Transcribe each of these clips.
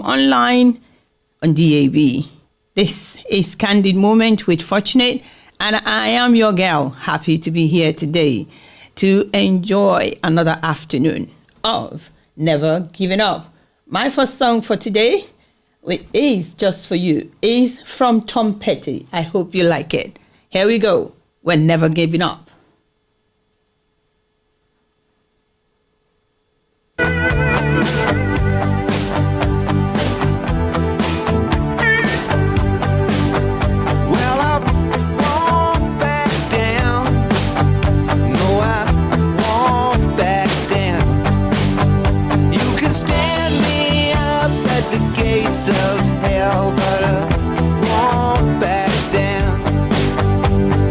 online on DAB. This is Candid Moment with Fortunate, and I am your girl, happy to be here today to enjoy another afternoon of Never Giving Up. My first song for today, which is just for you, is from Tom Petty. I hope you like it. Here we go. We're never giving up. Of hell, but I won't back down.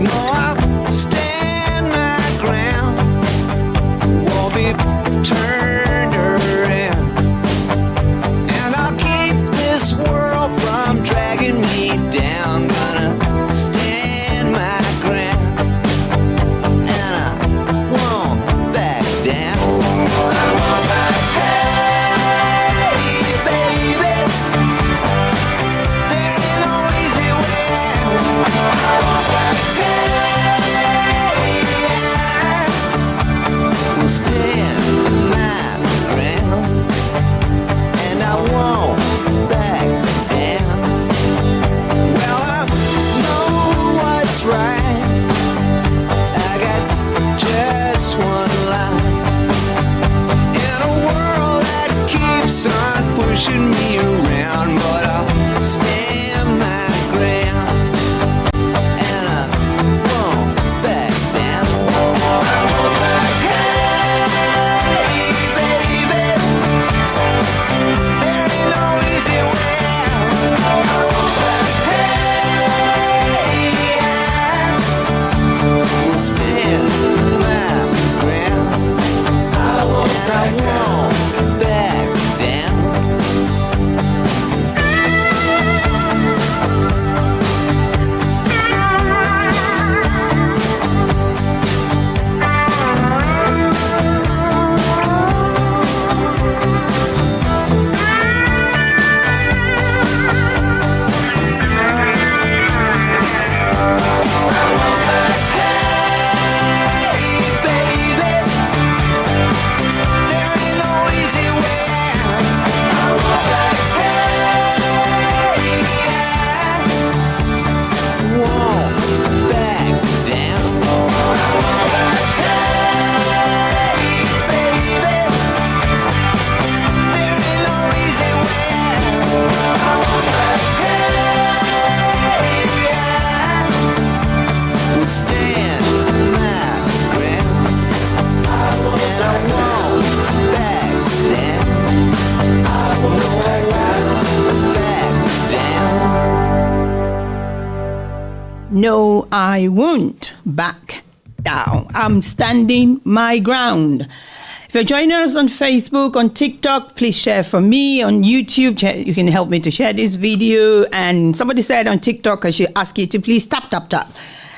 No, I'll stand my ground. Won't be turned around. And I'll keep this world from dragging me down. Gonna stand my ground. And I won't back down. I won't back down. Hey, baby. Pushing me around, but I'll stand my ground, and I won't back down. I won't back down. Hey, baby, there ain't no easy way out. I won't back down. We'll stand my ground, and I won't back down. No, I won't back down. I'm standing my ground. If you're joining us on Facebook, on TikTok, please share for me. On YouTube, you can help me to share this video. And somebody said on TikTok, I should ask you to please tap.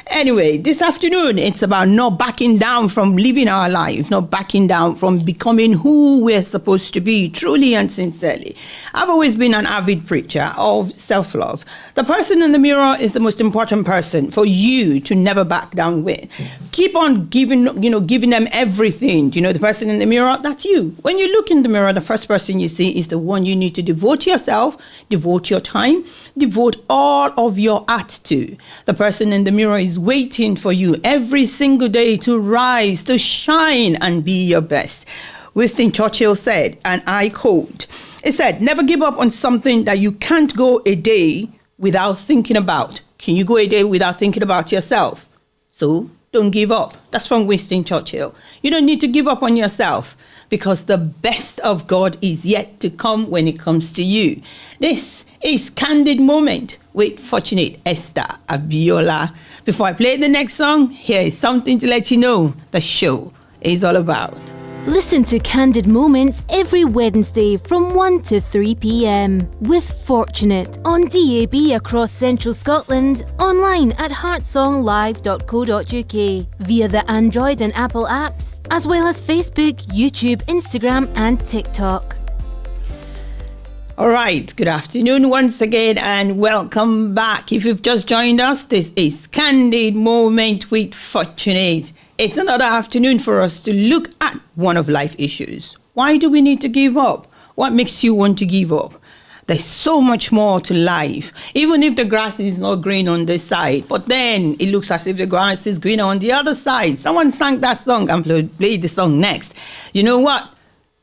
Anyway, this afternoon, it's about not backing down from living our life, not backing down from becoming who we're supposed to be, truly and sincerely. I've always been an avid preacher of self-love. The person in the mirror is the most important person for you to never back down with. Keep on giving them everything. The person in the mirror, that's you. When you look in the mirror, the first person you see is the one you need to devote yourself, devote your time, devote all of your heart to. The person in the mirror is waiting for you every single day to rise, to shine, and be your best. Winston Churchill said, and I quote, he said, never give up on something that you can't go a day without thinking about. Can you go a day without thinking about yourself? So don't give up. That's from Winston Churchill. You don't need to give up on yourself, because the best of God is yet to come when it comes to you. This is Candid Moment with Fortunate Esther Abiola. Before I play the next song, here is something to let you know the show is all about. Listen to Candid Moments every Wednesday from 1 to 3 p.m. with Fortunate on DAB across Central Scotland, online at heartsonglive.co.uk, via the Android and Apple apps, as well as Facebook, YouTube, Instagram and TikTok. All right, good afternoon once again and welcome back. If you've just joined us, this is Candid Moment with Fortunate. It's another afternoon for us to look at one of life issues. Why do we need to give up? What makes you want to give up? There's so much more to life. Even if the grass is not green on this side, but then it looks as if the grass is green on the other side. Someone sang that song and played the song next. You know what?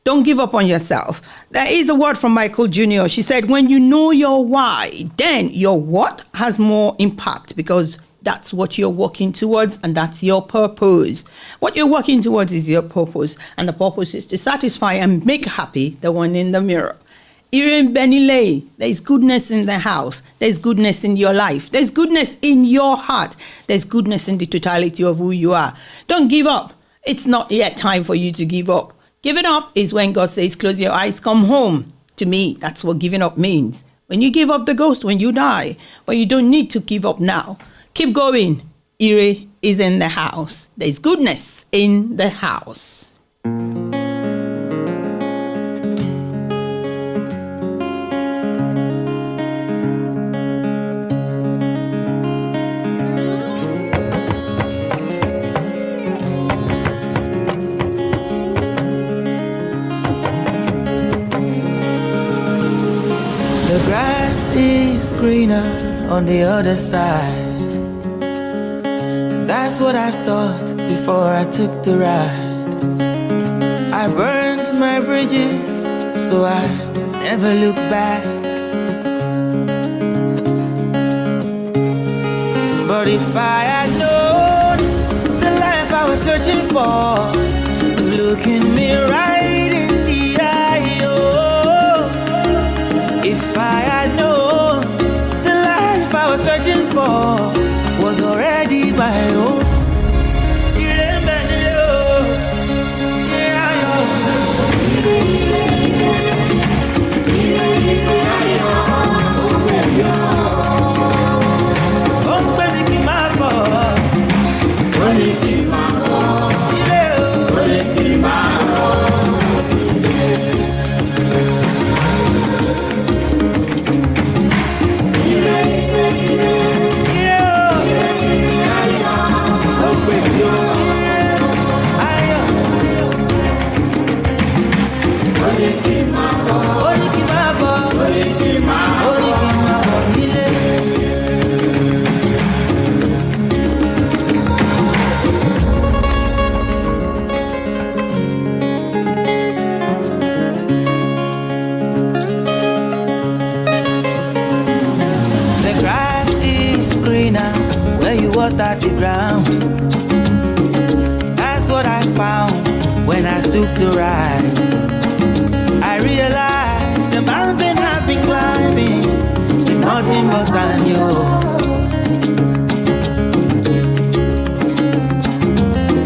Don't give up on yourself. There is a word from Michael Jr. She said, when you know your why, then your what has more impact because that's what you're working towards and that's your purpose. What you're working towards is your purpose, and the purpose is to satisfy and make happy the one in the mirror. Irin Benile, there's goodness in the house. There's goodness in your life. There's goodness in your heart. There's goodness in the totality of who you are. Don't give up. It's not yet time for you to give up. Giving up is when God says, close your eyes, come home. To me, that's what giving up means. When you give up the ghost, when you die. But you don't need to give up now. Keep going. Ire is in the house. There's goodness in the house. The grass is greener on the other side. That's what I thought before I took the ride. I burned my bridges so I'd never look back. But if I had known the life I was searching for was looking me right in the eye, oh. If I had known the life I was searching for was already my own. You remember, water the ground. That's what I found when I took the ride. I realized the mountain I've been climbing is nothing but sand, yo.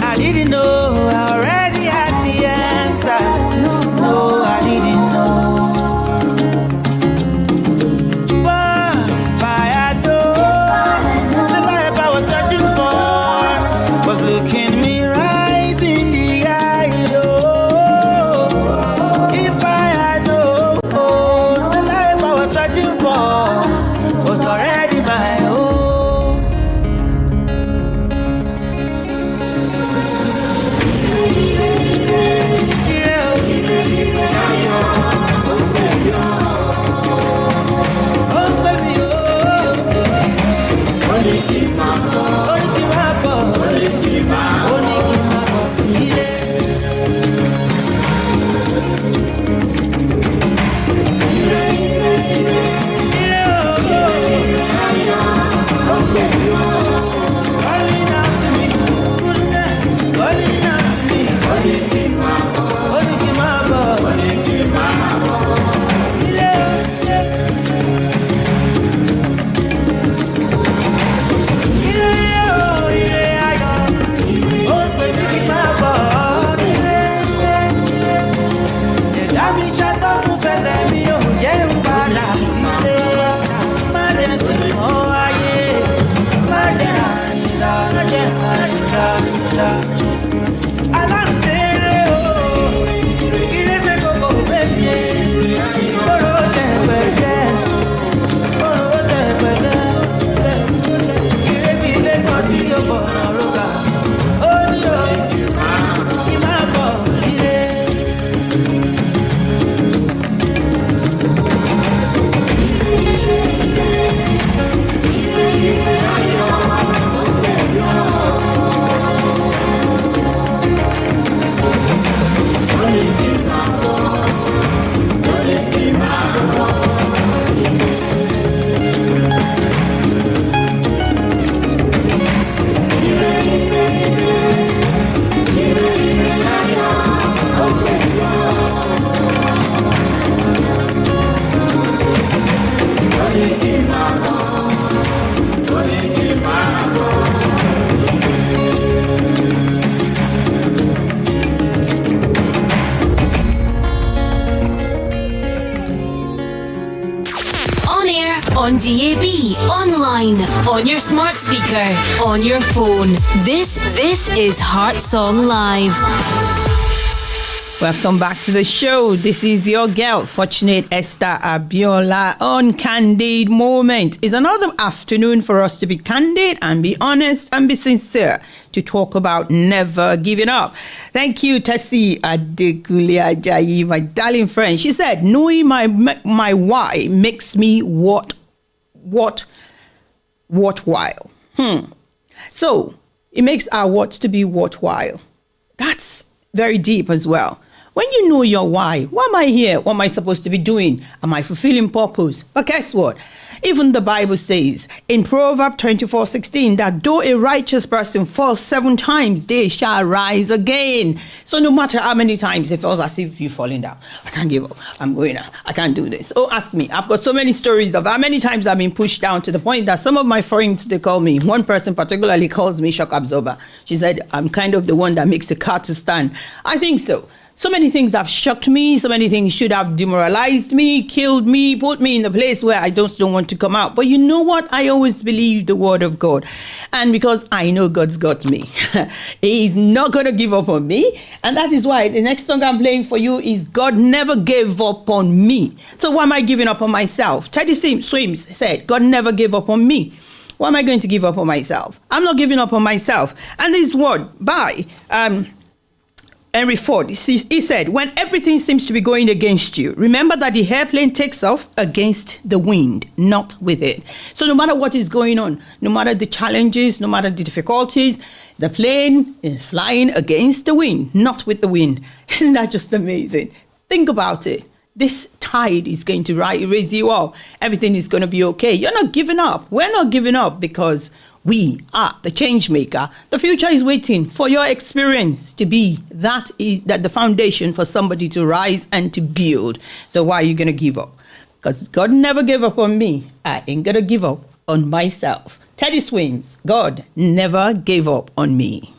I didn't know I already had the answers. No, I didn't know. Looking me right in the eye, oh. If I had known On air, on DAB, online, on your smart speaker, on your phone. This is Heart Song Live. Welcome back to the show. This is your girl, Fortunate Esther Abiola, on Candid Moment. It's another afternoon for us to be candid and be honest and be sincere to talk about never giving up. Thank you, Tessie Adekule Ajayi, my darling friend. She said, knowing my why makes me worthwhile. So it makes our what to be worthwhile. That's very deep as well. When you know your why am I here? What am I supposed to be doing? Am I fulfilling purpose? But guess what? Even the Bible says in Proverbs 24:16 that though a righteous person falls 7 times, they shall rise again. So no matter how many times it feels as if you're falling down, I can't give up. I'm going out. I can't do this. Oh, ask me. I've got so many stories of how many times I've been pushed down to the point that some of my friends, they call me. One person particularly calls me shock absorber. She said, I'm kind of the one that makes the car to stand. I think so. So many things have shocked me. So many things should have demoralized me, killed me, put me in a place where I just don't want to come out. But you know what? I always believe the word of God. And because I know God's got me, He's not going to give up on me. And that is why the next song I'm playing for you is God Never Gave Up on Me. So why am I giving up on myself? Teddy Swims said, God never gave up on me. Why am I going to give up on myself? I'm not giving up on myself. And this word by Henry Ford, he said, when everything seems to be going against you, remember that the airplane takes off against the wind, not with it. So no matter what is going on, no matter the challenges, no matter the difficulties, the plane is flying against the wind, not with the wind. Isn't that just amazing? Think about it. This tide is going to raise you up. Everything is going to be okay. You're not giving up. We're not giving up because we are the change maker. The future is waiting for your experience to be that the foundation for somebody to rise and to build. So why are you going to give up? Because God never gave up on me. I ain't going to give up on myself. Teddy Swims, God never gave up on me.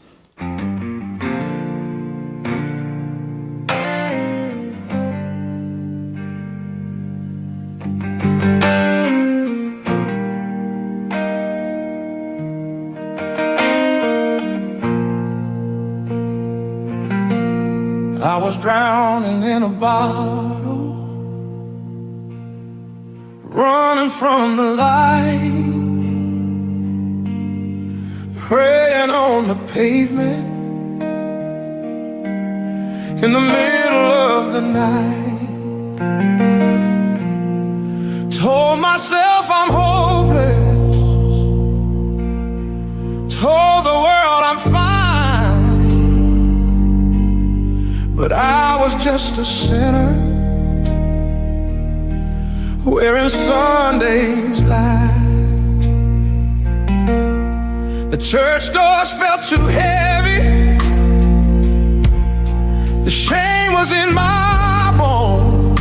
I was drowning in a bottle, running from the light, praying on the pavement in the middle of the night. Told myself I'm hopeless, told the world I'm fine, but I was just a sinner wearing Sunday's light. The church doors felt too heavy, the shame was in my bones.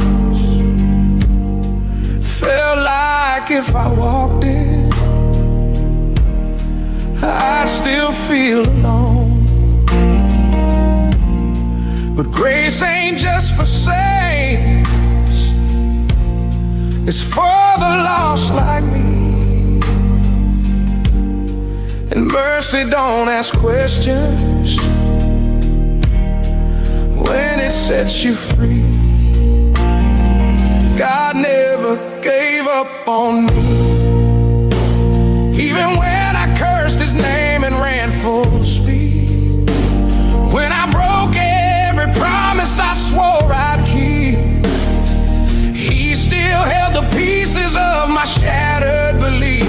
Felt like if I walked in, I'd still feel alone. But grace ain't just for saints, it's for the lost like me. And mercy don't ask questions when it sets you free. God never gave up on me, even when I cursed His name and ran full speed. When I broke every promise I swore I'd keep, He still held the pieces of my shattered belief.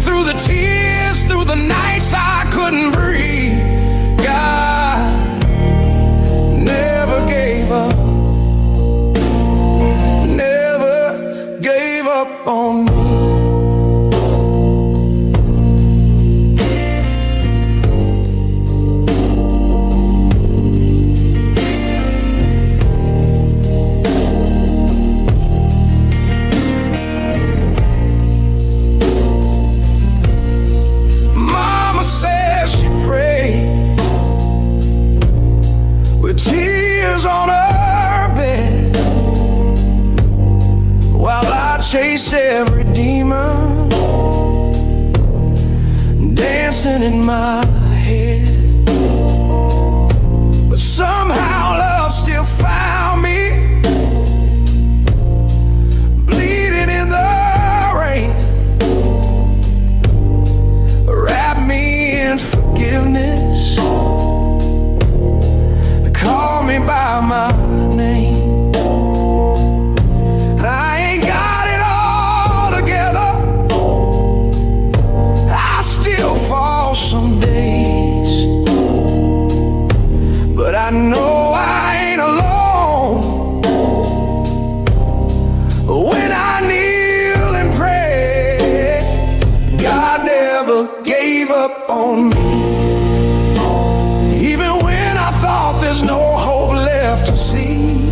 Through the tears, through the nights I couldn't breathe, God never gave up, never gave up on me. face every demon dancing in my head. But somehow love still found me, bleeding in the rain. Wrap me in forgiveness, call me by my name. I ain't got it all together, I still fall some days, but I know I ain't alone when I kneel and pray. God never gave up on me, even when I thought there's no hope left to see.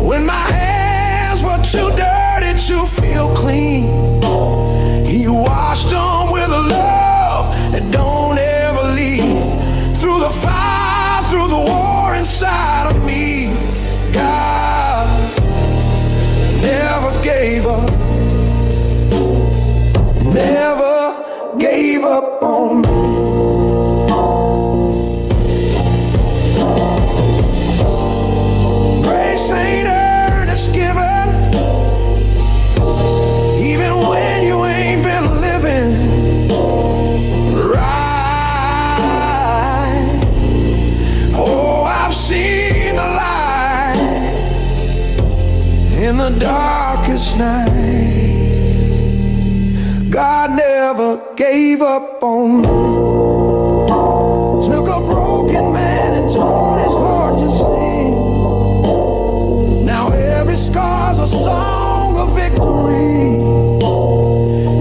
When my hands were too dirty to feel clean, He washed them with a love that don't ever leave. Through the fire, through the war inside of me, God never gave up, never gave up on me. Grace ain't earned, it's given, even when you ain't been living right. Oh, I've seen the light in the darkest night. God never gave up on me. Took a broken man and taught his heart to sing. Now every scar's a song of victory,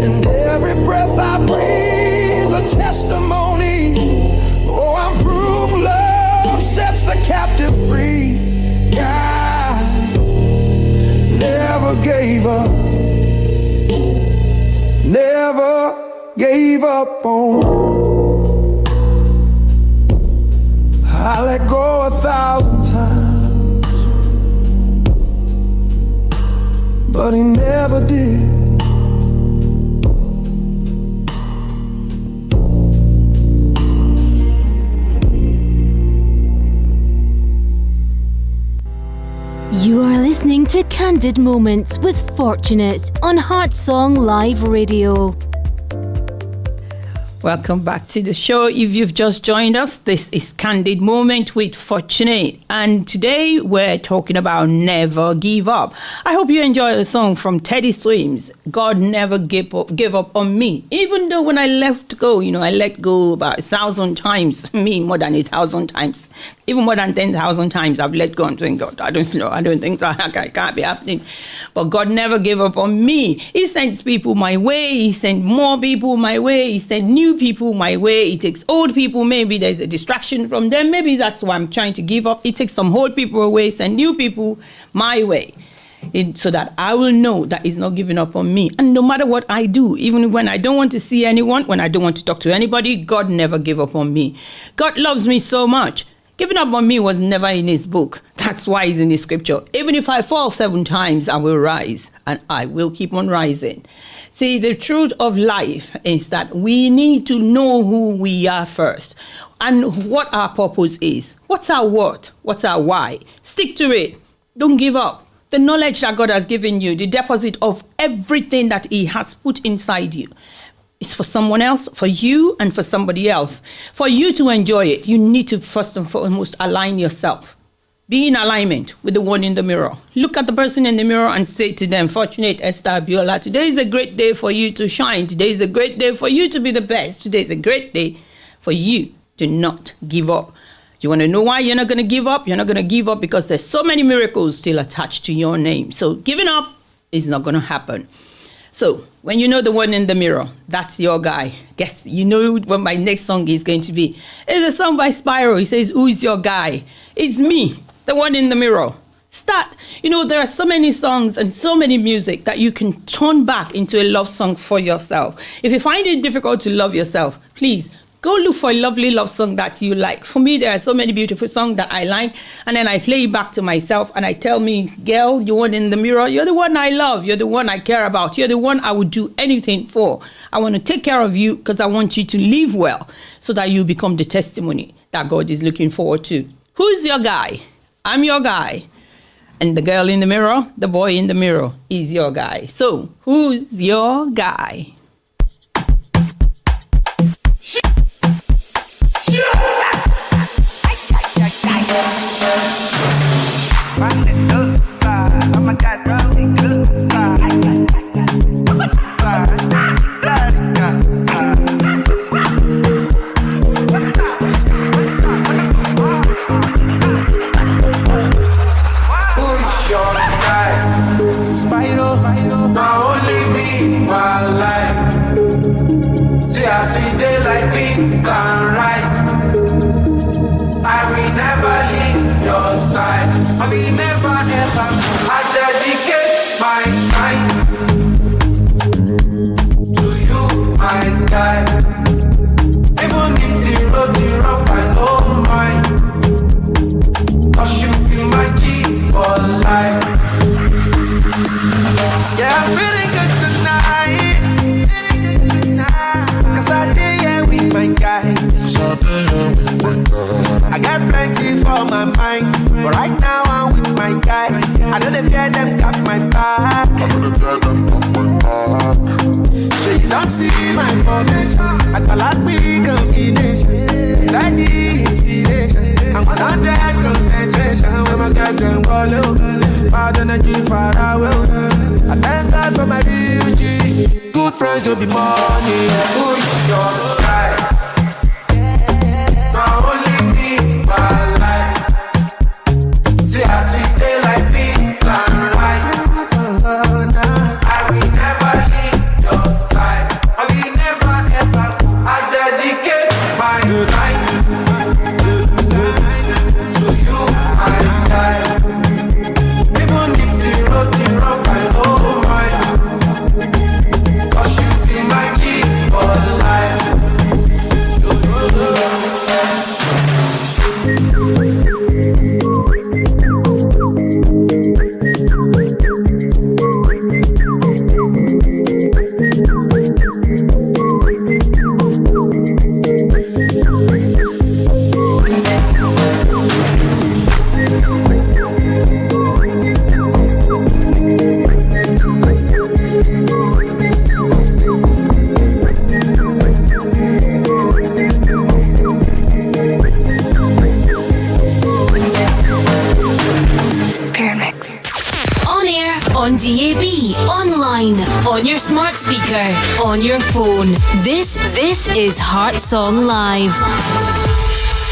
and every breath I breathe a testimony. Oh, I'm proof love sets the captive free. God never gave up, never gave up on me. I let go 1,000 times, but He never did. You are listening to Candid Moments with Fortunate on Heart Song Live Radio. Welcome back to the show. If you've just joined us, this is Candid Moment with Fortunate. And today we're talking about never give up. I hope you enjoy the song from Teddy Swims, God Never Give Up on Me. Even though when I let go, I let go about 1,000 times, more than 1,000 times. Even more than 10,000 times I've let go and saying, God, I don't think so. It can't be happening. But God never gave up on me. He sends people my way. He sent more people my way. He sent new people my way. He takes old people. Maybe there's a distraction from them. Maybe that's why I'm trying to give up. He takes some old people away, send new people my way. So that I will know that He's not giving up on me. And no matter what I do, even when I don't want to see anyone, when I don't want to talk to anybody, God never gave up on me. God loves me so much. Giving up on me was never in His book. That's why it's in His scripture. Even if I fall 7 times, I will rise, and I will keep on rising. See, the truth of life is that we need to know who we are first and what our purpose is. What's our what? What's our why? Stick to it. Don't give up. The knowledge that God has given you, the deposit of everything that He has put inside you, it's for someone else, for you, and for somebody else. For you to enjoy it, you need to first and foremost align yourself. Be in alignment with the one in the mirror. Look at the person in the mirror and say to them, Fortunate Esther Abiola, today is a great day for you to shine. Today is a great day for you to be the best. Today is a great day for you to not give up. You want to know why you're not going to give up? You're not going to give up because there's so many miracles still attached to your name. So giving up is not going to happen. So when you know the one in the mirror, that's your guy. Guess you know what my next song is going to be. It's a song by Spyro. He says, who's your guy? It's me, the one in the mirror. Start. There are so many songs and so many music that you can turn back into a love song for yourself. If you find it difficult to love yourself, please Go look for a lovely love song that you like. For me, there are so many beautiful songs that I like, and then I play it back to myself, and I tell me, girl, you one in the mirror, you're the one I love, you're the one I care about, you're the one I would do anything for. I want to take care of you because I want you to live well so that you become the testimony that God is looking forward to. Who's your guy? I'm your guy. And the girl in the mirror, the boy in the mirror is your guy. So, who's your guy? Sunrise, I will never leave your side. I will never ever. I dedicate my time to you, my guy. Even if the road is rough, I don't mind. 'Cause you be my G for life. Yeah, I'm feeling good tonight. Cause I did here with my guys. I got plenty for my mind, but right now I'm with my guys. I don't fear them got my back. So you don't see my formation. I call out big combination. Steady inspiration. I'm 100 concentration. When my guys them roll over. Bad energy far away. I thank God for my real G's. Good friends don't be money. Who's your guy? Now only me, my life. See how sweet they like peace and rice. I will never leave your side. I will never ever. I dedicate my time to you, my guy. Even if the road is rough, I don't mind. 'Cause you be my G for life. On DAB, online, on your smart speaker, on your phone. This is Heart Song Live.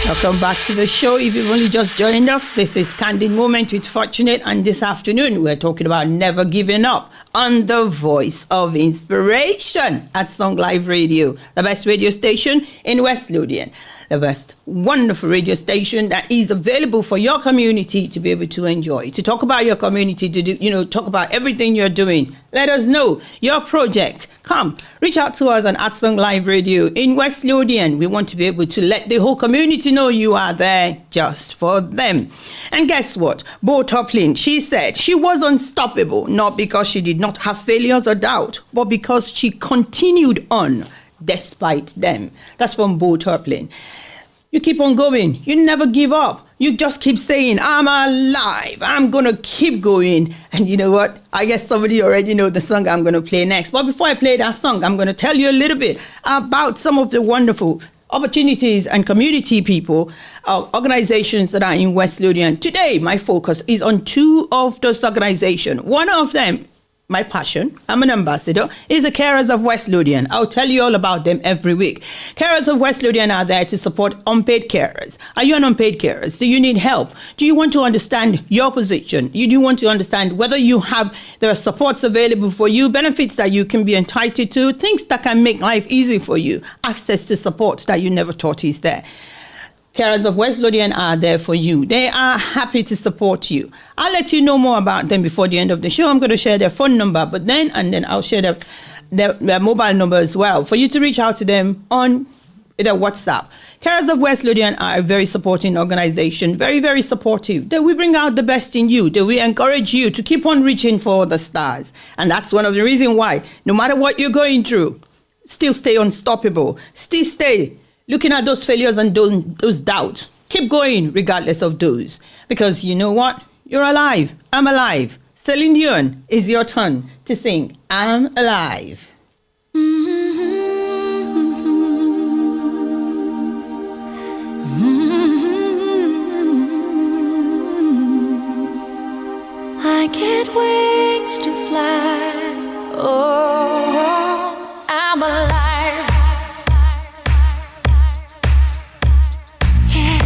Welcome back to the show. If you've only just joined us, this is Candid Moment with Fortunate, and this afternoon we're talking about never giving up on the Voice of Inspiration at Song Live Radio, the best radio station in West Lothian. The best wonderful radio station that is available for your community to be able to enjoy, to talk about your community, to do, talk about everything you're doing. Let us know your project. Come, reach out to us on Song Live Radio in West Lothian. We want to be able to let the whole community know you are there just for them. And guess what? Bo Toplin, she said she was unstoppable, not because she did not have failures or doubt, but because she continued on despite them. That's from Bo Toplin. You keep on going. You never give up. You just keep saying, I'm alive. I'm going to keep going. And you know what? I guess somebody already know the song I'm going to play next. But before I play that song, I'm going to tell you a little bit about some of the wonderful opportunities and community people, organizations that are in West Lothian. Today, my focus is on two of those organizations. One of them, my passion, I'm an ambassador, is the Carers of West Lothian. I'll tell you all about them every week. Carers of West Lothian are there to support unpaid carers. Are you an unpaid carer? Do you need help? Do you want to understand your position? Do you want to understand whether there are supports available for you, benefits that you can be entitled to, things that can make life easy for you, access to support that you never thought is there? Carers of West Lothian are there for you. They are happy to support you. I'll let you know more about them before the end of the show. I'm going to share their phone number, but then I'll share their mobile number as well for you to reach out to them on with a WhatsApp. Carers of West Lothian are a very supporting organization, very, very supportive. They will bring out the best in you. They will encourage you to keep on reaching for the stars. And that's one of the reasons why, no matter what you're going through, still stay unstoppable. Still stay looking at those failures and those doubts. Keep going regardless of those. Because you know what? You're alive. I'm alive. Celine Dion, it's your turn to sing I'm Alive. I get wings to fly. Oh, I'm alive. Yeah.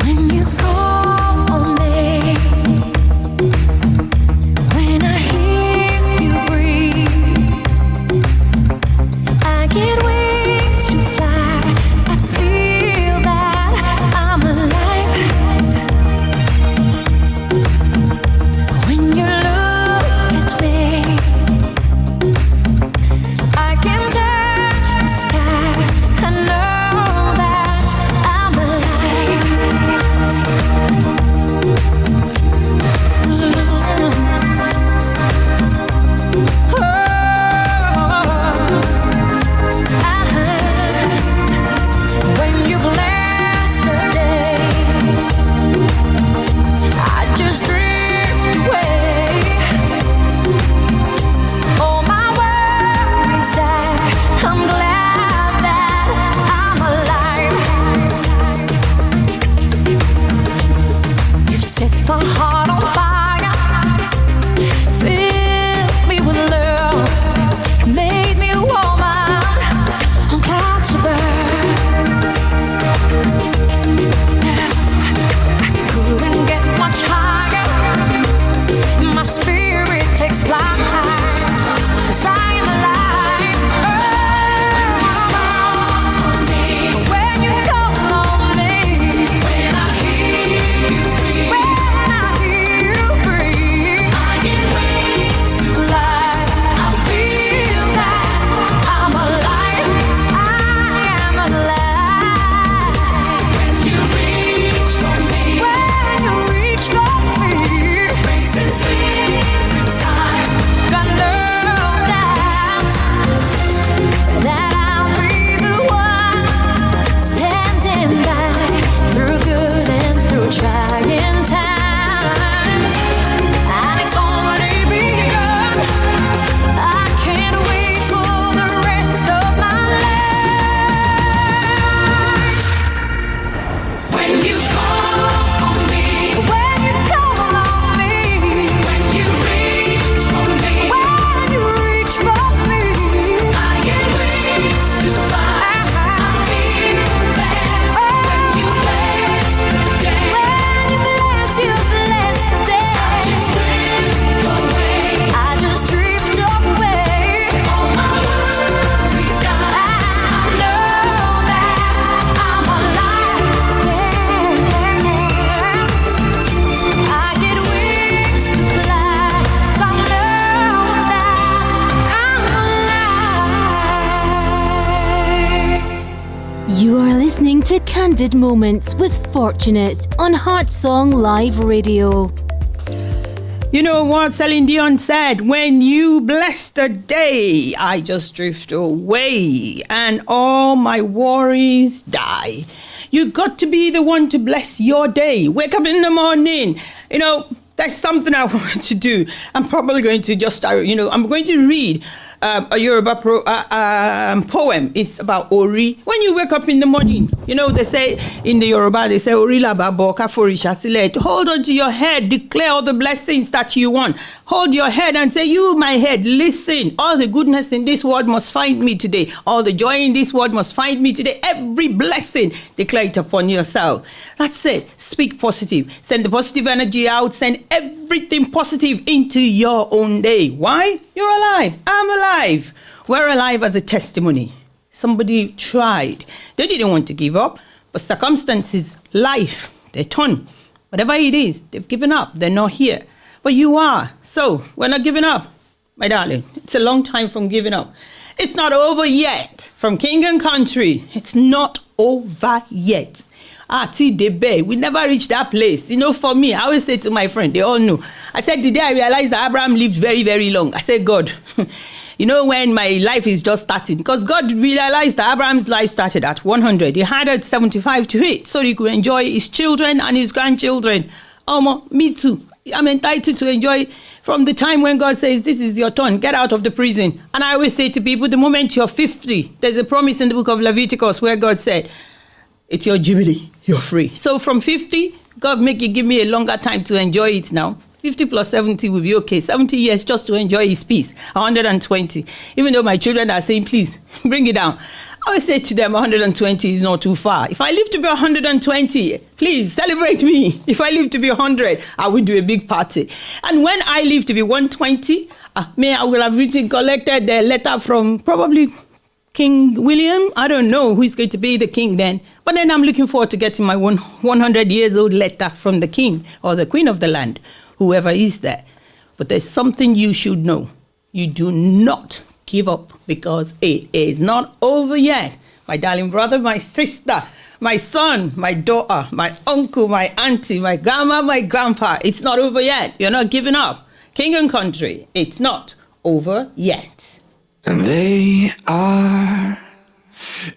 When you call on me, when I hear you breathe, I get wings to fly. I feel that I'm alive. When you look at me, I can touch the sky. I know that I'm when you bless the day, I just drift away. All my worries die. I'm glad that I'm alive. You've set my heart on fire, filled me with love, made me a woman on clouds above. I couldn't get much higher. My spirit takes flight, 'cause I am alive. Oh, when you call on me, when I hear you breathe, I get wings to fly. I feel that I'm alive. I am alive. When you reach for me, races spirits high. God knows that I'll be the one standing by through good and through trying times. And it's already begun. I can't wait for the rest of my life. When you call on me, when you call on me, when you reach for me, I get wings to fly. I feel that when you bless the day, you bless the day, I just drift away. All my worries gone. I know that I'm alive. I get wings to fly. God knows that I'm alive. You are listening to Candid Moments with Fortunate on Heart Song Live Radio. You know what Celine Dion said? When you bless the day, I just drift away and all my worries die. You got to be the one to bless your day. Wake up in the morning. You know, that's something I want to do. I'm probably going to just, I'm going to read a Yoruba poem. It's about Ori. When you wake up in the morning, they say in the Yoruba, they say, Ori la babo kaforisha silet. Hold on to your head, declare all the blessings that you want. Hold your head and say, you, my head, listen. All the goodness in this world must find me today. All the joy in this world must find me today. Every blessing, declare it upon yourself. That's it. Speak positive. Send the positive energy out. Send everything positive into your own day. Why? You're alive. I'm alive. We're alive as a testimony. Somebody tried. They didn't want to give up, but circumstances, life, they turn. Whatever it is, they've given up. They're not here. But you are. So we're not giving up, my darling. It's a long time from giving up. It's not over yet. From King and Country, it's not over yet. Debe, we never reached that place. You know, for me, I always say to my friend, they all know. I said, the day I realized that Abraham lived very, very long, I said, God, you know, when my life is just starting, because God realized that Abraham's life started at 100. He had at 75 to hit, so he could enjoy his children and his grandchildren. Me too. I'm entitled to enjoy from the time when God says, this is your turn, get out of the prison. And I always say to people, the moment you're 50, there's a promise in the book of Leviticus where God said, it's your jubilee, you're free. So from 50, God give me a longer time to enjoy it now. 50 plus 70 will be okay. 70 years just to enjoy his peace. 120. Even though my children are saying, please, bring it down. I always say to them, 120 is not too far. If I live to be 120, please celebrate me. If I live to be 100, I will do a big party. And when I live to be 120, I will have collected the letter from probably King William. I don't know who's going to be the king then. But then I'm looking forward to getting my 100 years old letter from the king or the queen of the land, whoever is there. But there's something you should know. You do not give up because it is not over yet. My darling brother, my sister, my son, my daughter, my uncle, my auntie, my grandma, my grandpa. It's not over yet. You're not giving up. King and Country, it's not over yet. And they are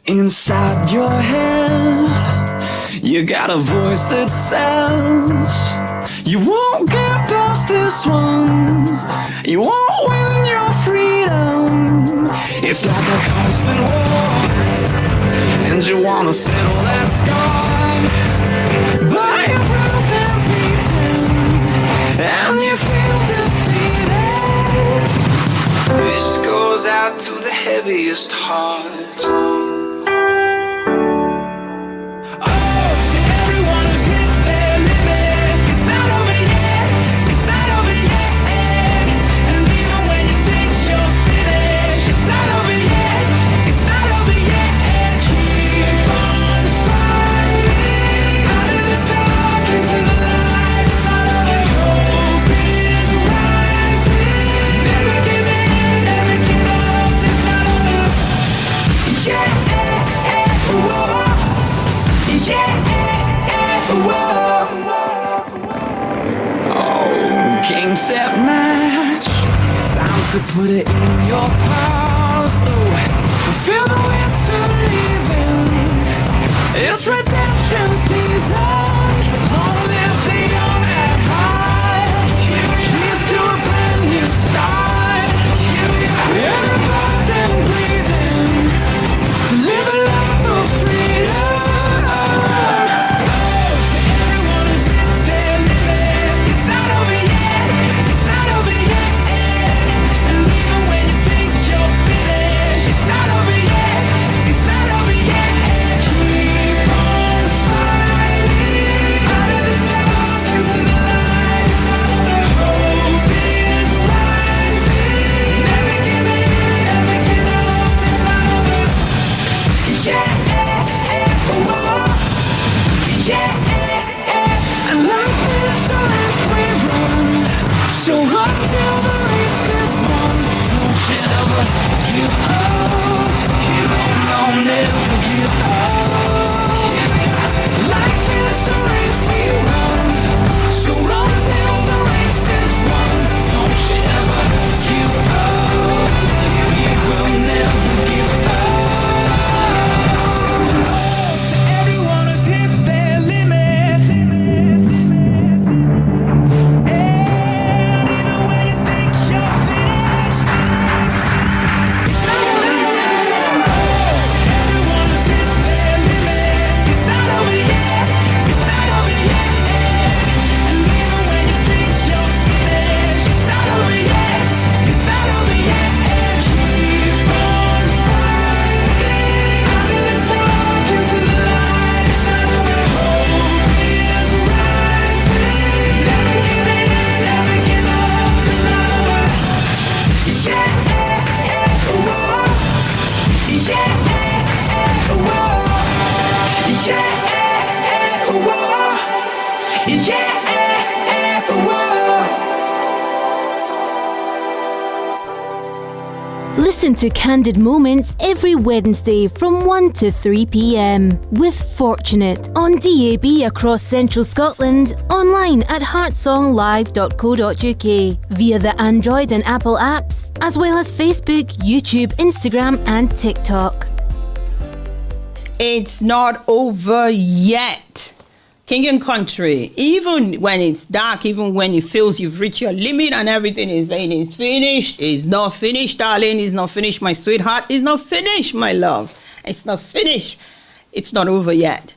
inside your head. You got a voice that says you won't get past this one. You won't win your freedom. It's like a constant war, and you wanna settle that scar, but you're bruised and beaten, and you feel defeated. This goes out to the heaviest heart. Game, set, match. Time to put it in your paws. Feel the winter leaving. It's redemption season. Long live the young at heart. Here's to a brand new start. We're revived and breathing to live a life of freedom. So until the race is won, don't you ever give up. No, never give up. Life is a race we run. So until the race is won, don't you ever give up. We will never give up. To everyone who's hit their limit. Listen to Candid Moments every Wednesday from 1 to 3 p.m. with Fortunate on DAB across Central Scotland, online at heartsonglive.co.uk, via the Android and Apple apps, as well as Facebook, YouTube, Instagram and TikTok. It's not over yet. King and country, even when it's dark, even when it feels you've reached your limit and everything is saying it's finished, it's not finished, darling, it's not finished, my sweetheart, it's not finished, my love, it's not finished, it's not over yet.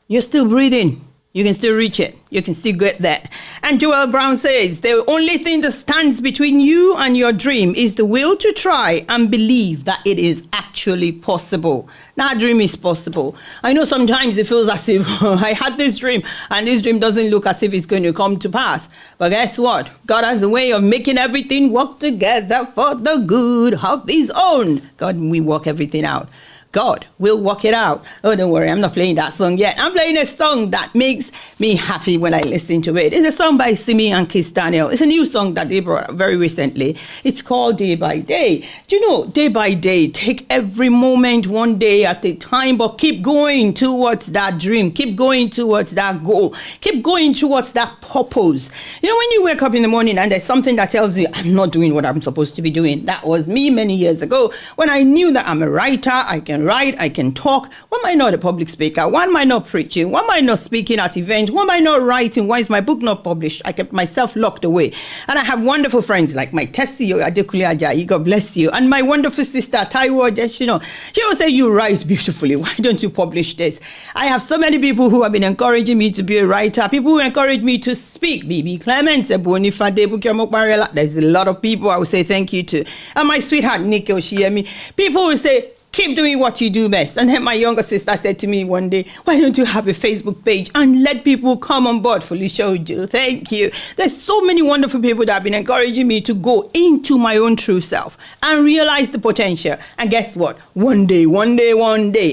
You're still breathing. You can still reach it. You can still get there. And Joel Brown says, the only thing that stands between you and your dream is the will to try and believe that it is actually possible. That dream is possible. I know sometimes it feels as if I had this dream and this dream doesn't look as if it's going to come to pass. But guess what? God has a way of making everything work together for the good of his own. God will work everything out. God will work it out. Oh, don't worry, I'm not playing that song yet. I'm playing a song that makes me happy when I listen to it. It's a song by Simi and Kiss Daniel. It's a new song that they brought up very recently. It's called Day by Day. Do you know, day by day, take every moment one day at a time, but keep going towards that dream. Keep going towards that goal. Keep going towards that purpose. You know, when you wake up in the morning and there's something that tells you, I'm not doing what I'm supposed to be doing. That was me many years ago when I knew that I'm a writer, I can write, I can talk. Why am I not a public speaker? Why am I not preaching? Why am I not speaking at events? Why am I not writing? Why is my book not published? I kept myself locked away. And I have wonderful friends like my Tessie Adekule Ajayi, God bless you, and my wonderful sister Taiwo Deshino. She will say, you write beautifully. Why don't you publish this? I have so many people who have been encouraging me to be a writer. People who encourage me to speak. Bibi Clement, there's a lot of people I will say thank you to. And my sweetheart Nikki Oshiemi. People will say, keep doing what you do best. And then my younger sister said to me one day, why don't you have a Facebook page and let people come on board? Felicia Ojo, thank you. There's so many wonderful people that have been encouraging me to go into my own true self and realize the potential. And guess what? One day,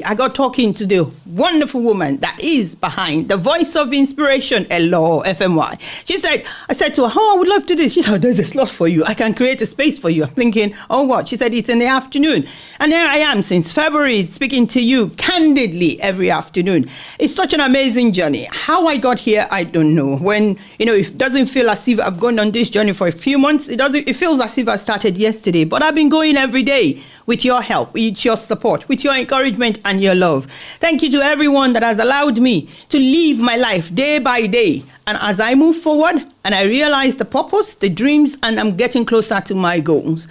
I got talking to the wonderful woman that is behind the voice of inspiration, Elo FMY. I said to her, oh, I would love to do this. She said, there's a slot for you. I can create a space for you. I'm thinking, oh, what? She said, it's in the afternoon. And here I am since February, speaking to you candidly every afternoon. It's such an amazing journey. How I got here, I don't know. When, it doesn't feel as if I've gone on this journey for a few months. It feels as if I started yesterday, but I've been going every day with your help, with your support, with your encouragement and your love. Thank you to everyone that has allowed me to live my life day by day. And as I move forward and I realize the purpose, the dreams, and I'm getting closer to my goals,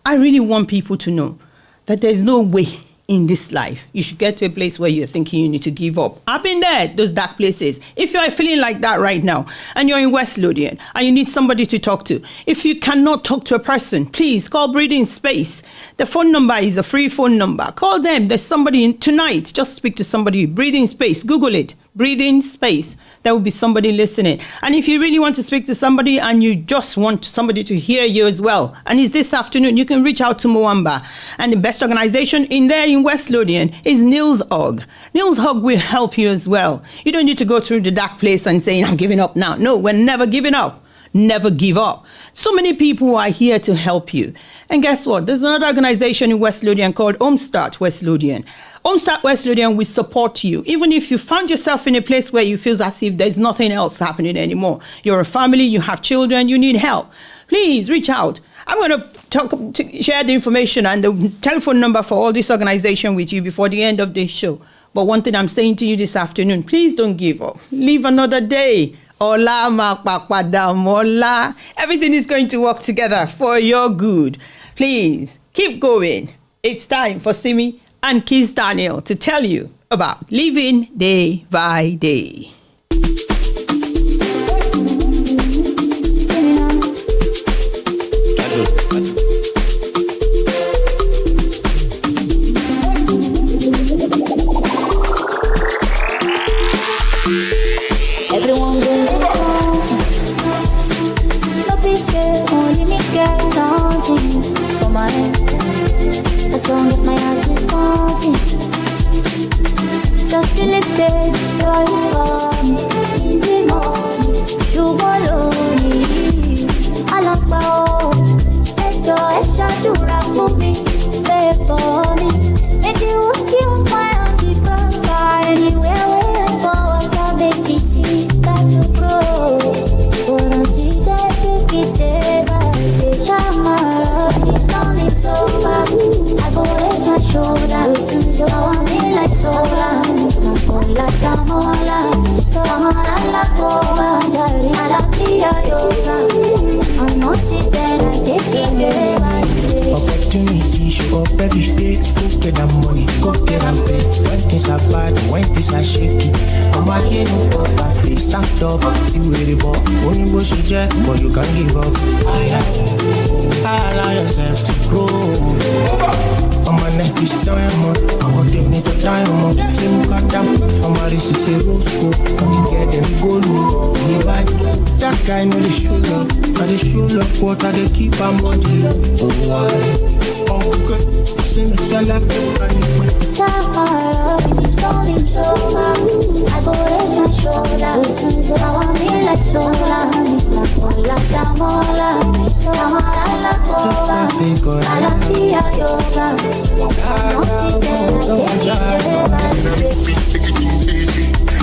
I really want people to know that there's no way in this life you should get to a place where you're thinking you need to give up. I've been there, those dark places. If you're feeling like that right now and you're in West Lothian and you need somebody to talk to, if you cannot talk to a person, please call Breathing Space. The phone number is a free phone number. Call them. There's somebody in tonight. Just speak to somebody. Breathing Space. Google it. Breathing Space. There will be somebody listening. And if you really want to speak to somebody and you just want somebody to hear you as well, and it's this afternoon, you can reach out to Moamba. And the best organization in there in West Lothian is Nils Hogg. Nils Hogg will help you as well. You don't need to go through the dark place and saying, I'm giving up now. No, we're never giving up. Never give up. So many people are here to help you. And guess what? There's another organization in West Lothian called Homestart West Lothian. Homestart West Lothian will support you. Even if you found yourself in a place where you feel as if there's nothing else happening anymore. You're a family, you have children, you need help. Please reach out. I'm going to share the information and the telephone number for all this organization with you before the end of this show. But one thing I'm saying to you this afternoon, please don't give up. Live another day. Ola mola. Everything is going to work together for your good. Please keep going. It's time for Simi and Kiss Daniel to tell you about living day by day. Everyone goes on. Don't be scared, only me get something for my head. As long as my heart is pumping, just feel it say, joy is coming in the morning. You follow me, I love my own. again, off I face stacked up. See where the ball, only bush you jet, but you can't give up. Allow yourself to grow. On my neck is diamond, I want them to diamond. Say look at them, on my wrist is a rose gold. When you get them gold, you buy that guy know the show love. And the show love water, they keep them on the low. Oh why? Uncle good, sing it, sell up, it's only so long. I go raise my shoulders. I want me like sola. Hola, tamola. Tamara la cova. A la tía yoga.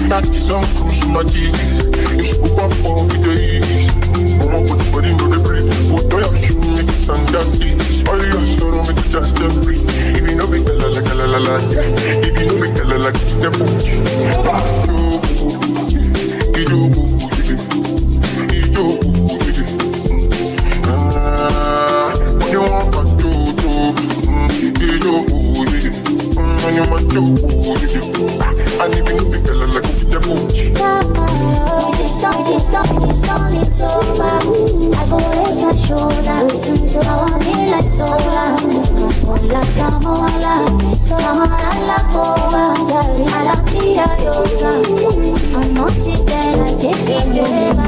That is on cruise my teeth. It's super fun with the ease. Mama put the body on the break. Put the action, make it stand that deep. All your sorrow, make it dance the free. If you know me, la la la la la. If you know me, la la the book. You want to do. And even if you feel like the book. It's only so long. I go raise my shoulders. I want me like sola. Hola, tamola. Tamara la cova. A la tía yoga. I'm not there, I take it. I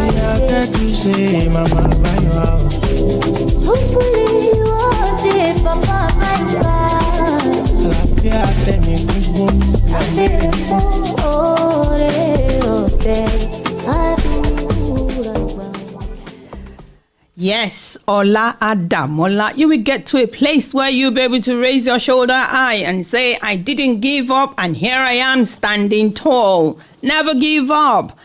got to say, mama, buy your house. Hopefully you want it, papa, buy your house. La fia te mi cubo. La fia Yes, Ola Adamola, you will get to a place where you'll be able to raise your shoulder high and say, I didn't give up and here I am standing tall. Never give up.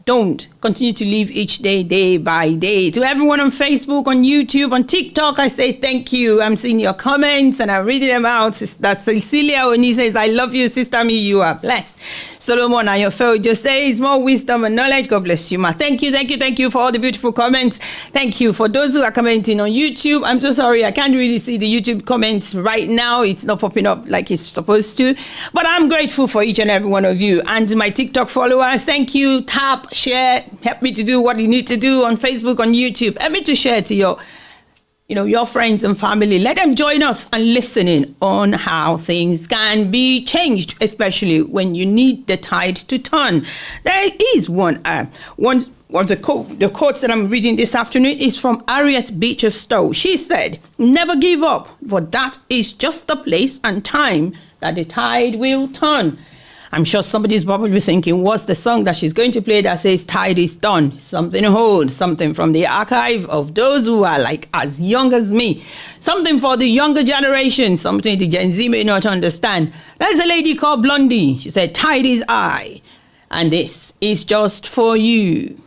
Don't. Continue to live each day, day by day. To everyone on Facebook, on YouTube, on TikTok, I say thank you. I'm seeing your comments and I'm reading them out. Sister Cecilia Oni says, I love you, Sister Me, you are blessed. Solomon Ayofel just says, more wisdom and knowledge. God bless you, ma. Thank you for all the beautiful comments. Thank you for those who are commenting on YouTube. I'm so sorry, I can't really see the YouTube comments right now. It's not popping up like it's supposed to. But I'm grateful for each and every one of you. And my TikTok followers, thank you. Tap, share, help me to do what you need to do on Facebook, on YouTube. Help me to share to your friends and family. Let them join us and listening on how things can be changed, especially when you need the tide to turn. There is one of the quotes that I'm reading this afternoon is from Harriet Beecher Stowe. She said, never give up, for that is just the place and time that the tide will turn. I'm sure somebody's probably thinking, what's the song that she's going to play that says tide is done? Something old, something from the archive of those who are like as young as me. Something for the younger generation, something the Gen Z may not understand. There's a lady called Blondie. She said, tide is I, and this is just for you.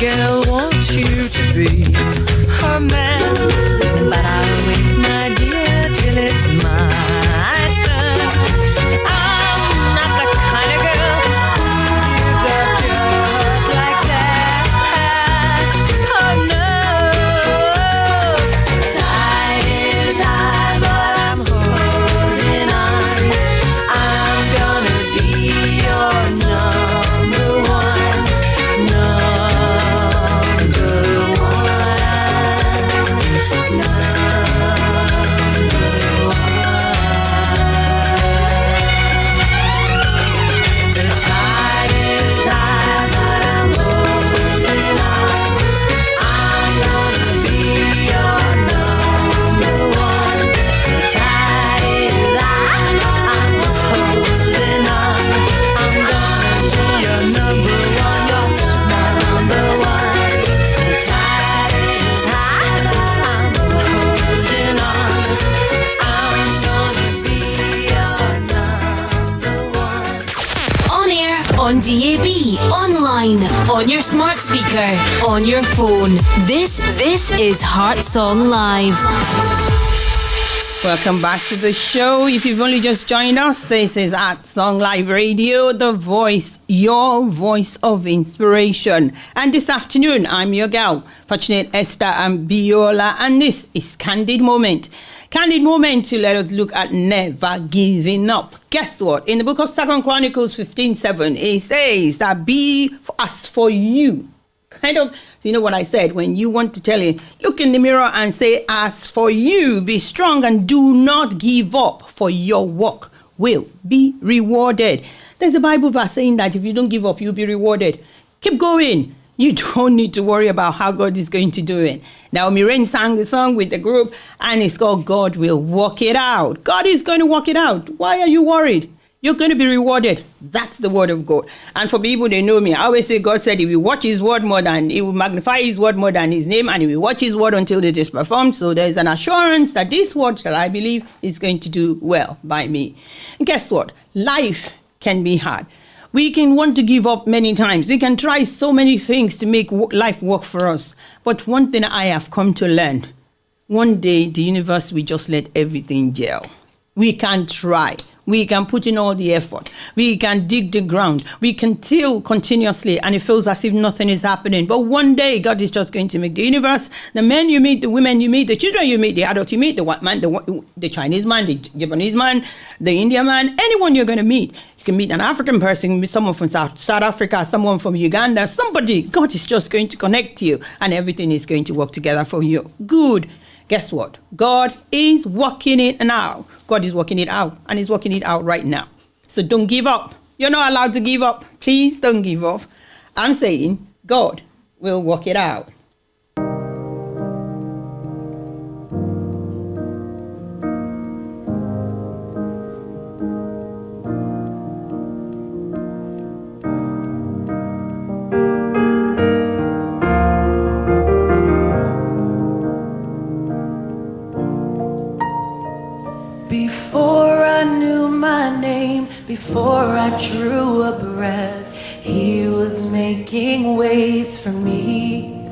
girl wants you to be her man, but I'll wait, my dear, till it's my turn. I'm not the kind of girl who gives up just like that. Oh no, tide is high, but I'm holding on. I'm gonna be your number one, number The tide is high, but I'm holding on. I'm gonna be your number one. The tide is high, I'm holding on. I'm gonna be your number one, your number one. The tide is high, I'm holding on. I'm gonna be your number one. On air, on DAB, online, on your smart speaker, on your phone. This is Heart Song Live. Welcome back to the show. If you've only just joined us, this is at Song Live Radio, the voice, your voice of inspiration. And this afternoon, I'm your gal, Fortunate Esther Ambiola, and this is Candid Moment. Candid Moment to let us look at never giving up. Guess what? In the book of 2 Chronicles 15:7, it says that be as for you. Kind of, you know what I said, when you want to tell you, look in the mirror and say, as for you, be strong and do not give up, for your work will be rewarded. There's a Bible verse saying that if you don't give up, you'll be rewarded. Keep going. You don't need to worry about how God is going to do it. Naomi Rain sang the song with the group, and it's called God Will Work It Out. God is going to work it out. Why are you worried? You're going to be rewarded. That's the word of God. And for people, they know me. I always say God said he will watch his word more than, he will magnify his word more than his name, and he will watch his word until it is performed. So there's an assurance that this word that I believe is going to do well by me. And guess what? Life can be hard. We can want to give up many times. We can try so many things to make life work for us. But one thing I have come to learn, one day the universe will just let everything gel. We can try. We can put in all the effort. We can dig the ground. We can till continuously, and it feels as if nothing is happening. But one day, God is just going to make the universe, the men you meet, the women you meet, the children you meet, the adult you meet, the white man, the Chinese man, the Japanese man, the Indian man, anyone you're going to meet. You can meet an African person, someone from South Africa, someone from Uganda, somebody. God is just going to connect you, and everything is going to work together for you. Good. Guess what? God is working it now. God is working it out, and he's working it out right now. So don't give up. You're not allowed to give up. Please don't give up. I'm saying God will work it out. Before I knew my name, before I drew a breath, he was making ways for me.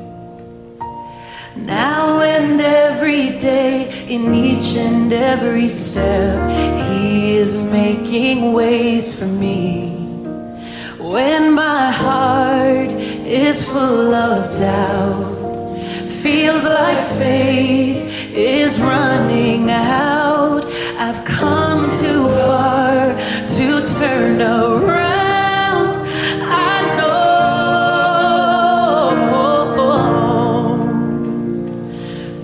Now and every day, in each and every step, he is making ways for me. When my heart is full of doubt, feels like faith is running out, I've come too far to turn around. I know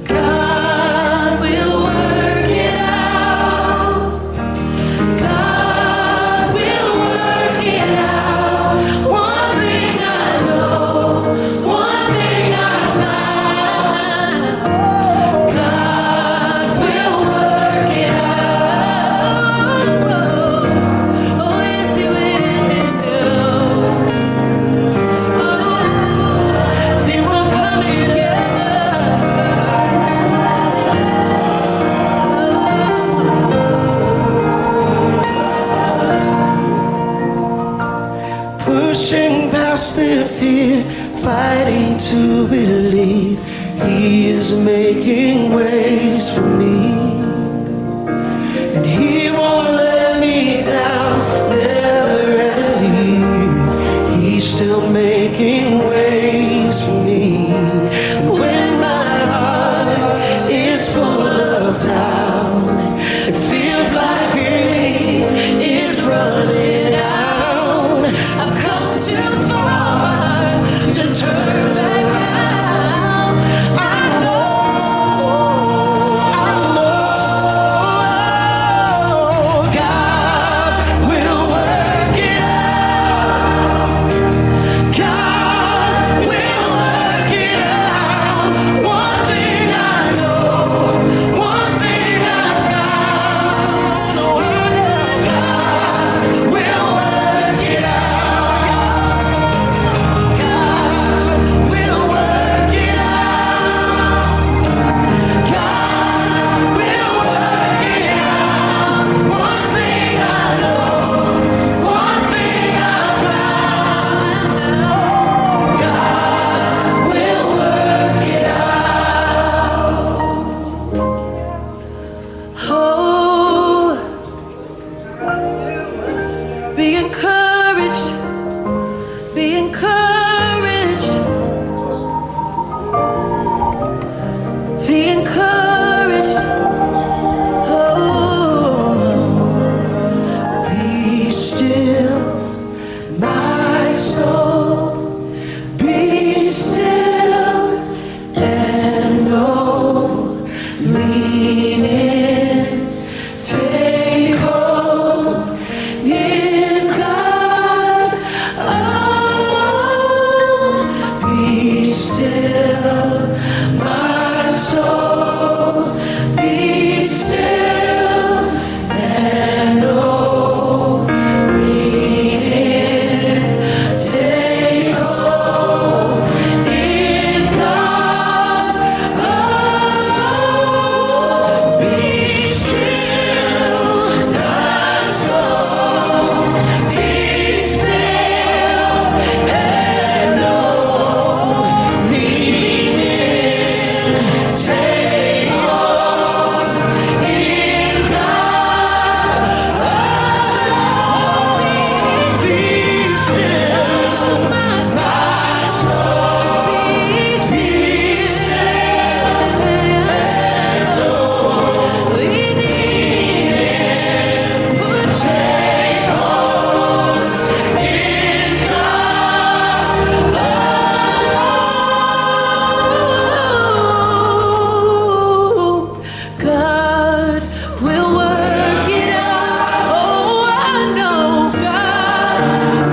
God will work it out. God will work it out. One thing I know, one thing I find, God will work it out. Oh, yes, he will. Oh, things will come together. Pushing past the fear, fighting to believe He is making ways for me, and He won't let me down, never ever leave. He's still making ways for me. And when my heart is full of doubt, it feels like fear is running out. I've come too far to turn back now. I know God will work it out. God will work it out. One thing I know, one thing I found. Oh, God will work it out. God will work it out. God will work it out. One thing I know, one thing I found. God will work it out. Oh, be encouraged, be encouraged, be encouraged. Oh, be still, my soul, be still and know, lean in, take hold in God alone. Be still, my soul, be still and know, lean in, take hold in God alone. Be still, my soul, be still and know, lean in, take hold in God alone. Be still, my soul, be still and know, lean in, take hold in God alone. God will work it out. Oh, I know God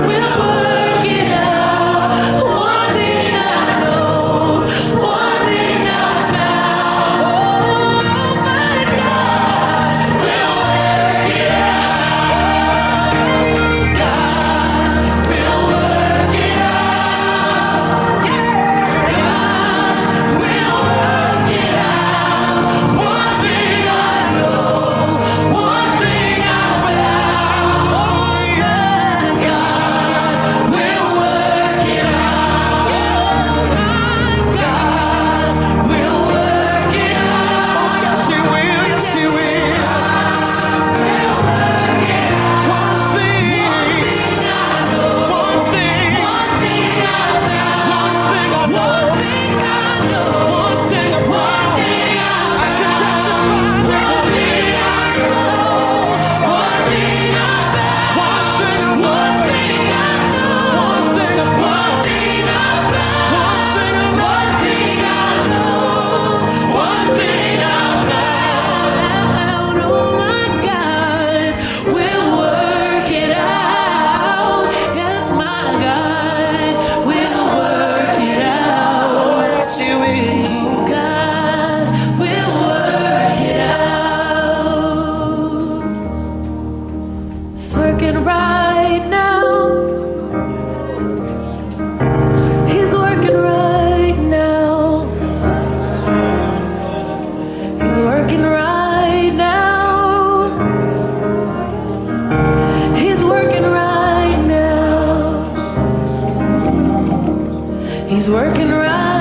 will work it out. One thing I know, one thing I found. Oh, my God will work it out. God will work it out. God will work it out. One thing I know, one thing I found. Oh, God will work it out. God will work it out. Yes, He will. Yes, He will. He'll work it out. One thing I know, one thing I found. One thing I know, one thing I found. I can testify. One thing I know, one thing I found. One thing I know, one thing I found. One thing I know, one thing I found. Oh, my God will work it out. Yes, my God will work it out. Yes, He will. God will work it out. It's working right now. He's working right now. He's working right now. He's working right now. He's working right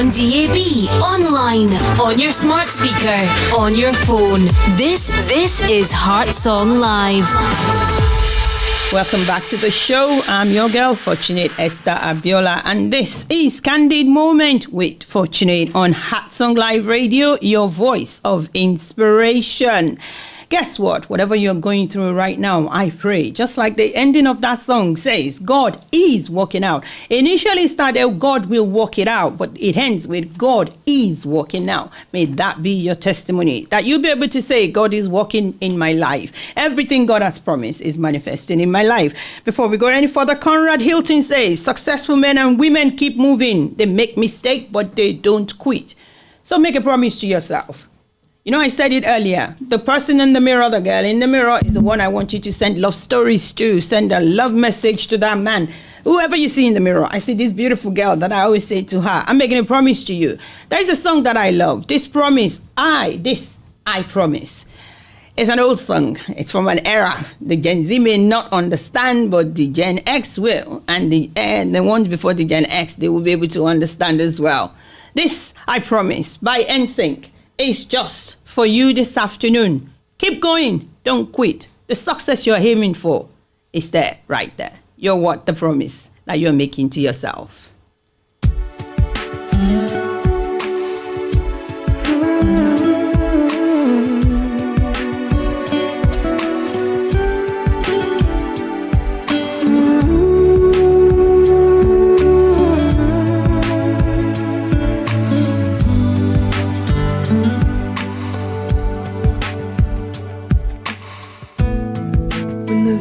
on DAB, online, on your smart speaker, on your phone. This is Heart Song Live. Welcome back to the show. I'm your girl, Fortunate Esther Abiola, and this is Candid Moment with Fortunate on Heart Song Live Radio, your voice of inspiration. Guess what? Whatever you're going through right now, I pray, just like the ending of that song says, God is working out. Initially started, God will work it out, but it ends with God is working out. May that be your testimony, that you'll be able to say, God is working in my life. Everything God has promised is manifesting in my life. Before we go any further, Conrad Hilton says, successful men and women keep moving. They make mistakes, but they don't quit. So make a promise to yourself. You know, I said it earlier. The person in the mirror, the girl in the mirror, is the one I want you to send love stories to. Send a love message to that man. Whoever you see in the mirror, I see this beautiful girl that I always say to her, I'm making a promise to you. There is a song that I love. This promise, I promise. It's an old song. It's from an era the Gen Z may not understand, but the Gen X will. And the ones before the Gen X, they will be able to understand as well. This, I promise, by NSYNC. It's just for you this afternoon. Keep going. Don't quit. The success you're aiming for is there, right there. You're what? The promise that you're making to yourself.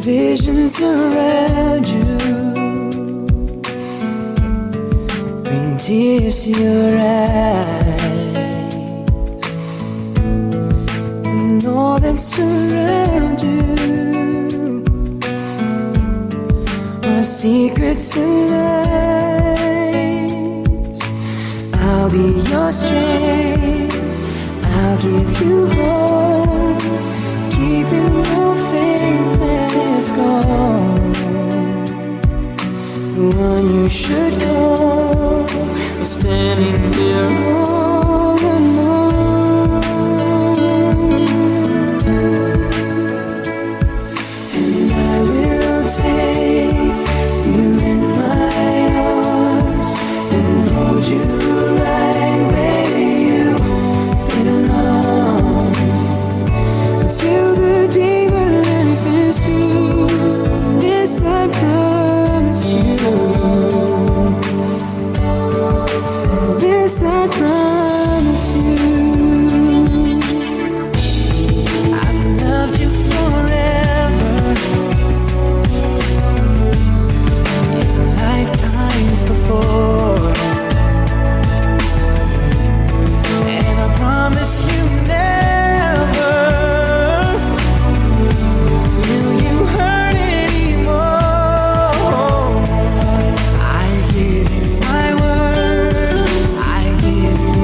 Visions around you bring tears to your eyes, and all that surround you are secrets and lies. I'll be your strength, I'll give you hope, keeping your faith when it's gone. The one you should call is standing here all alone. And I will take you in my arms and hold you right where you belong, till the day when life is through. This I promise you. This I promise you. I've loved you forever, in lifetimes before, and I promise you never will you hurt anymore. I give you my word, I give you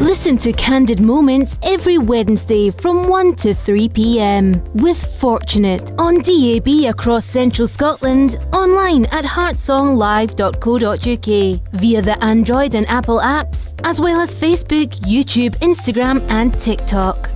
Listen to Candid Moments every Wednesday from 1 to 3 p.m. with Fortunate on DAB across Central Scotland, online at heartsonglive.co.uk, via the Android and Apple apps, as well as Facebook, YouTube, Instagram and TikTok.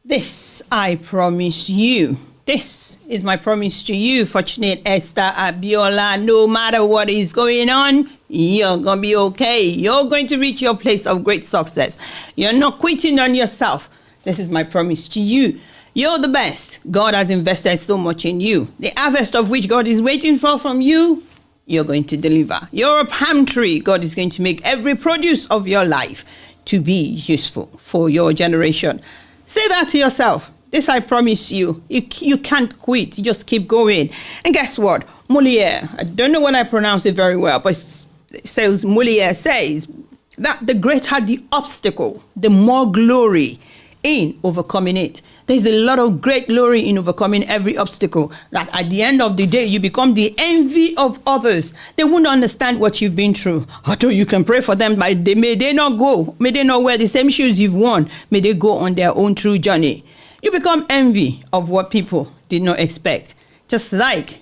This I promise you. This is my promise to you, Fortunate Esther Abiola. No matter what is going on, you're going to be okay. You're going to reach your place of great success. You're not quitting on yourself. This is my promise to you. You're the best. God has invested so much in you. The harvest of which God is waiting for from you, you're going to deliver. You're a palm tree. God is going to make every produce of your life to be useful for your generation. Say that to yourself. This I promise you. You can't quit. You just keep going. And guess what? Moliere, I don't know when I pronounce it very well, but Moliere says that the greater the obstacle, the more glory in overcoming it. There's a lot of great glory in overcoming every obstacle, that at the end of the day, you become the envy of others. They won't understand what you've been through. Although you can pray for them, but may they not wear the same shoes you've worn. May they go on their own true journey. You become envy of what people did not expect. Just like,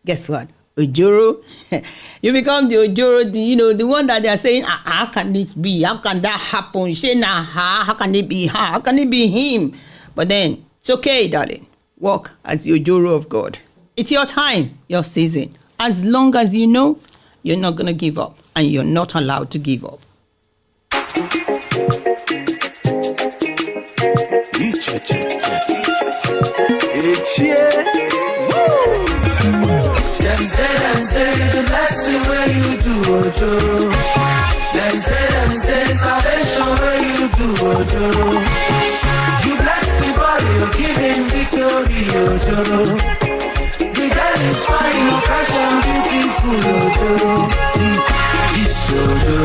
guess what? Ojoro. You become the Ojoro, the one that they are saying, how can this be? How can that happen? You say, nah, how can it be her? How can it be him? But then, it's okay, darling. Walk as the Ojoro of God. It's your time, your season. As long as you know, you're not going to give up. And you're not allowed to give up. Them say, the blessing where you do, Ojo. Them say, salvation where you do, Ojo. You bless the body, you're giving victory, Ojo. The girl is fine, fresh and beautiful, Ojo. See, this Ojo,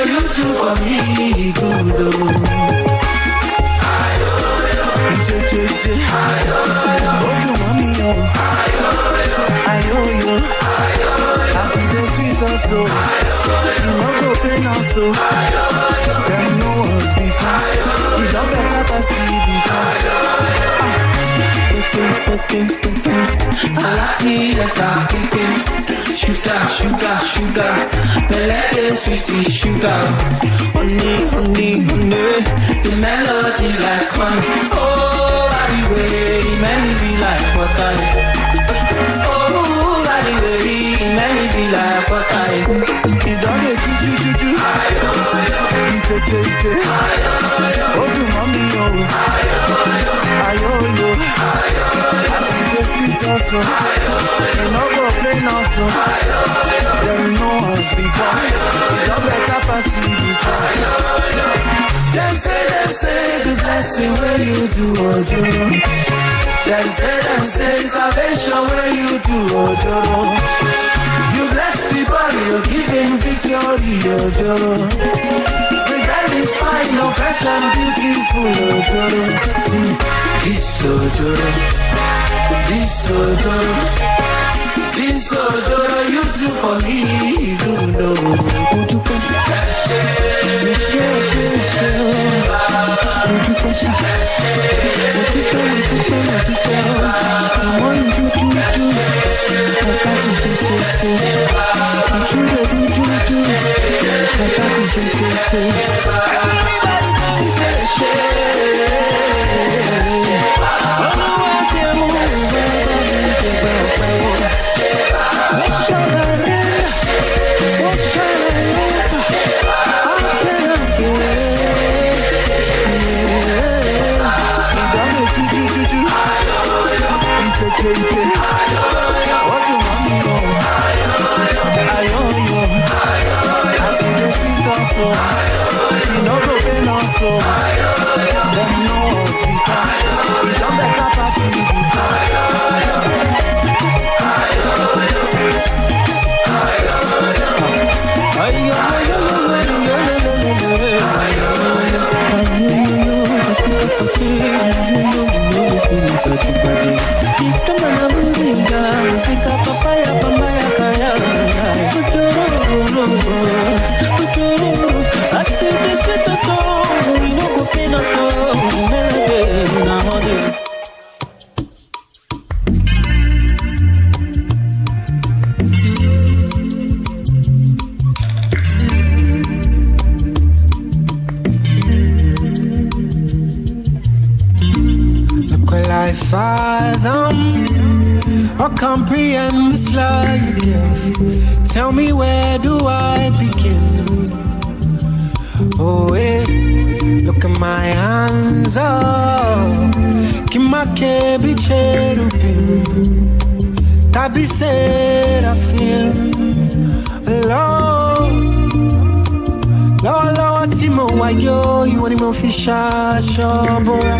you do for me good, also, you know go pain also. Them know us before. You don't better pass before. Sugar. Belete sweetie sugar. Honey. The melody like honey. Oh, by the way, many be like butter. Many be like what I you don't get juju. Oh, you mommy, ayo. I see the sweet also. You know go play now so. There know us before. You don't better pass it before. Them say the blessing where you do, Ojo. Them say salvation where you do, Ojo. You bless the body, you're giving victory, Ojo. The girl is fine, no fresh and beautiful, Ojo. See, this Ojo, you do for me, good, fathom or comprehend this love you give. Tell me, where do I begin? Oh, look at my hands up. Kimake be cherubim. Tabi said I feel alone. Lord, Timo, why you want him fish Shabora?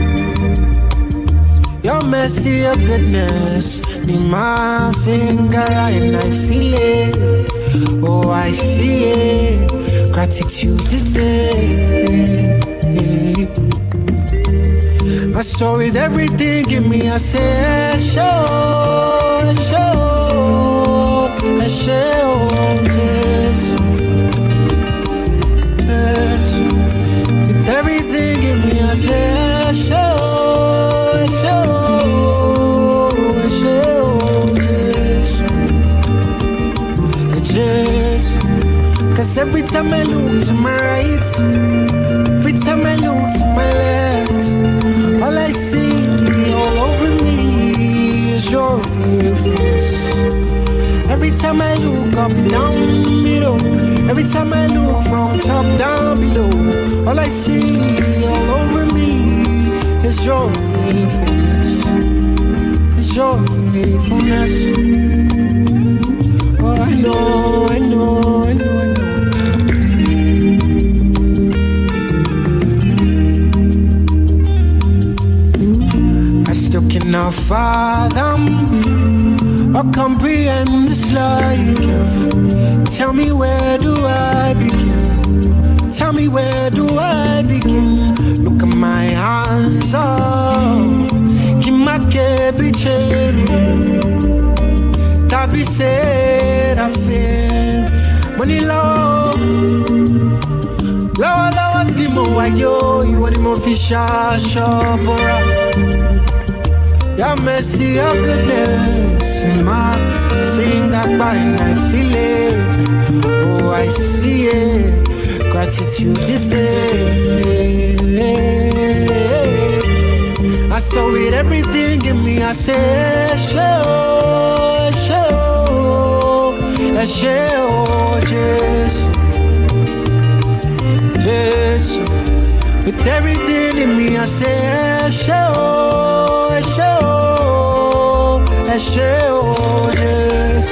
Your mercy, your goodness, in my finger and I feel it. Oh, I see it. Gratitude is it. I saw it, everything give me a say, show, Jesus. With everything give me a say, show, Jesus. Cause every time I look to my right, every time I look to my left, all I see all over me is your faithfulness. Every time I look up, down, middle, every time I look from top down below, all I see all over me is your faithfulness. It's your faithfulness. Oh, I know. I still cannot fathom or comprehend this love you give. Tell me, where do I begin? Tell me, where do I begin? Look at my hands up. Kimake be cherubim. Tabi said I feel money low. Lord, Timo, why you want him fish Shabora? Your mercy, your goodness, in my finger and I feel it. Oh, I see it. Gratitude is it. I saw it, everything in me. I say, show, Jesus. With everything in me, I say, show, Jesus.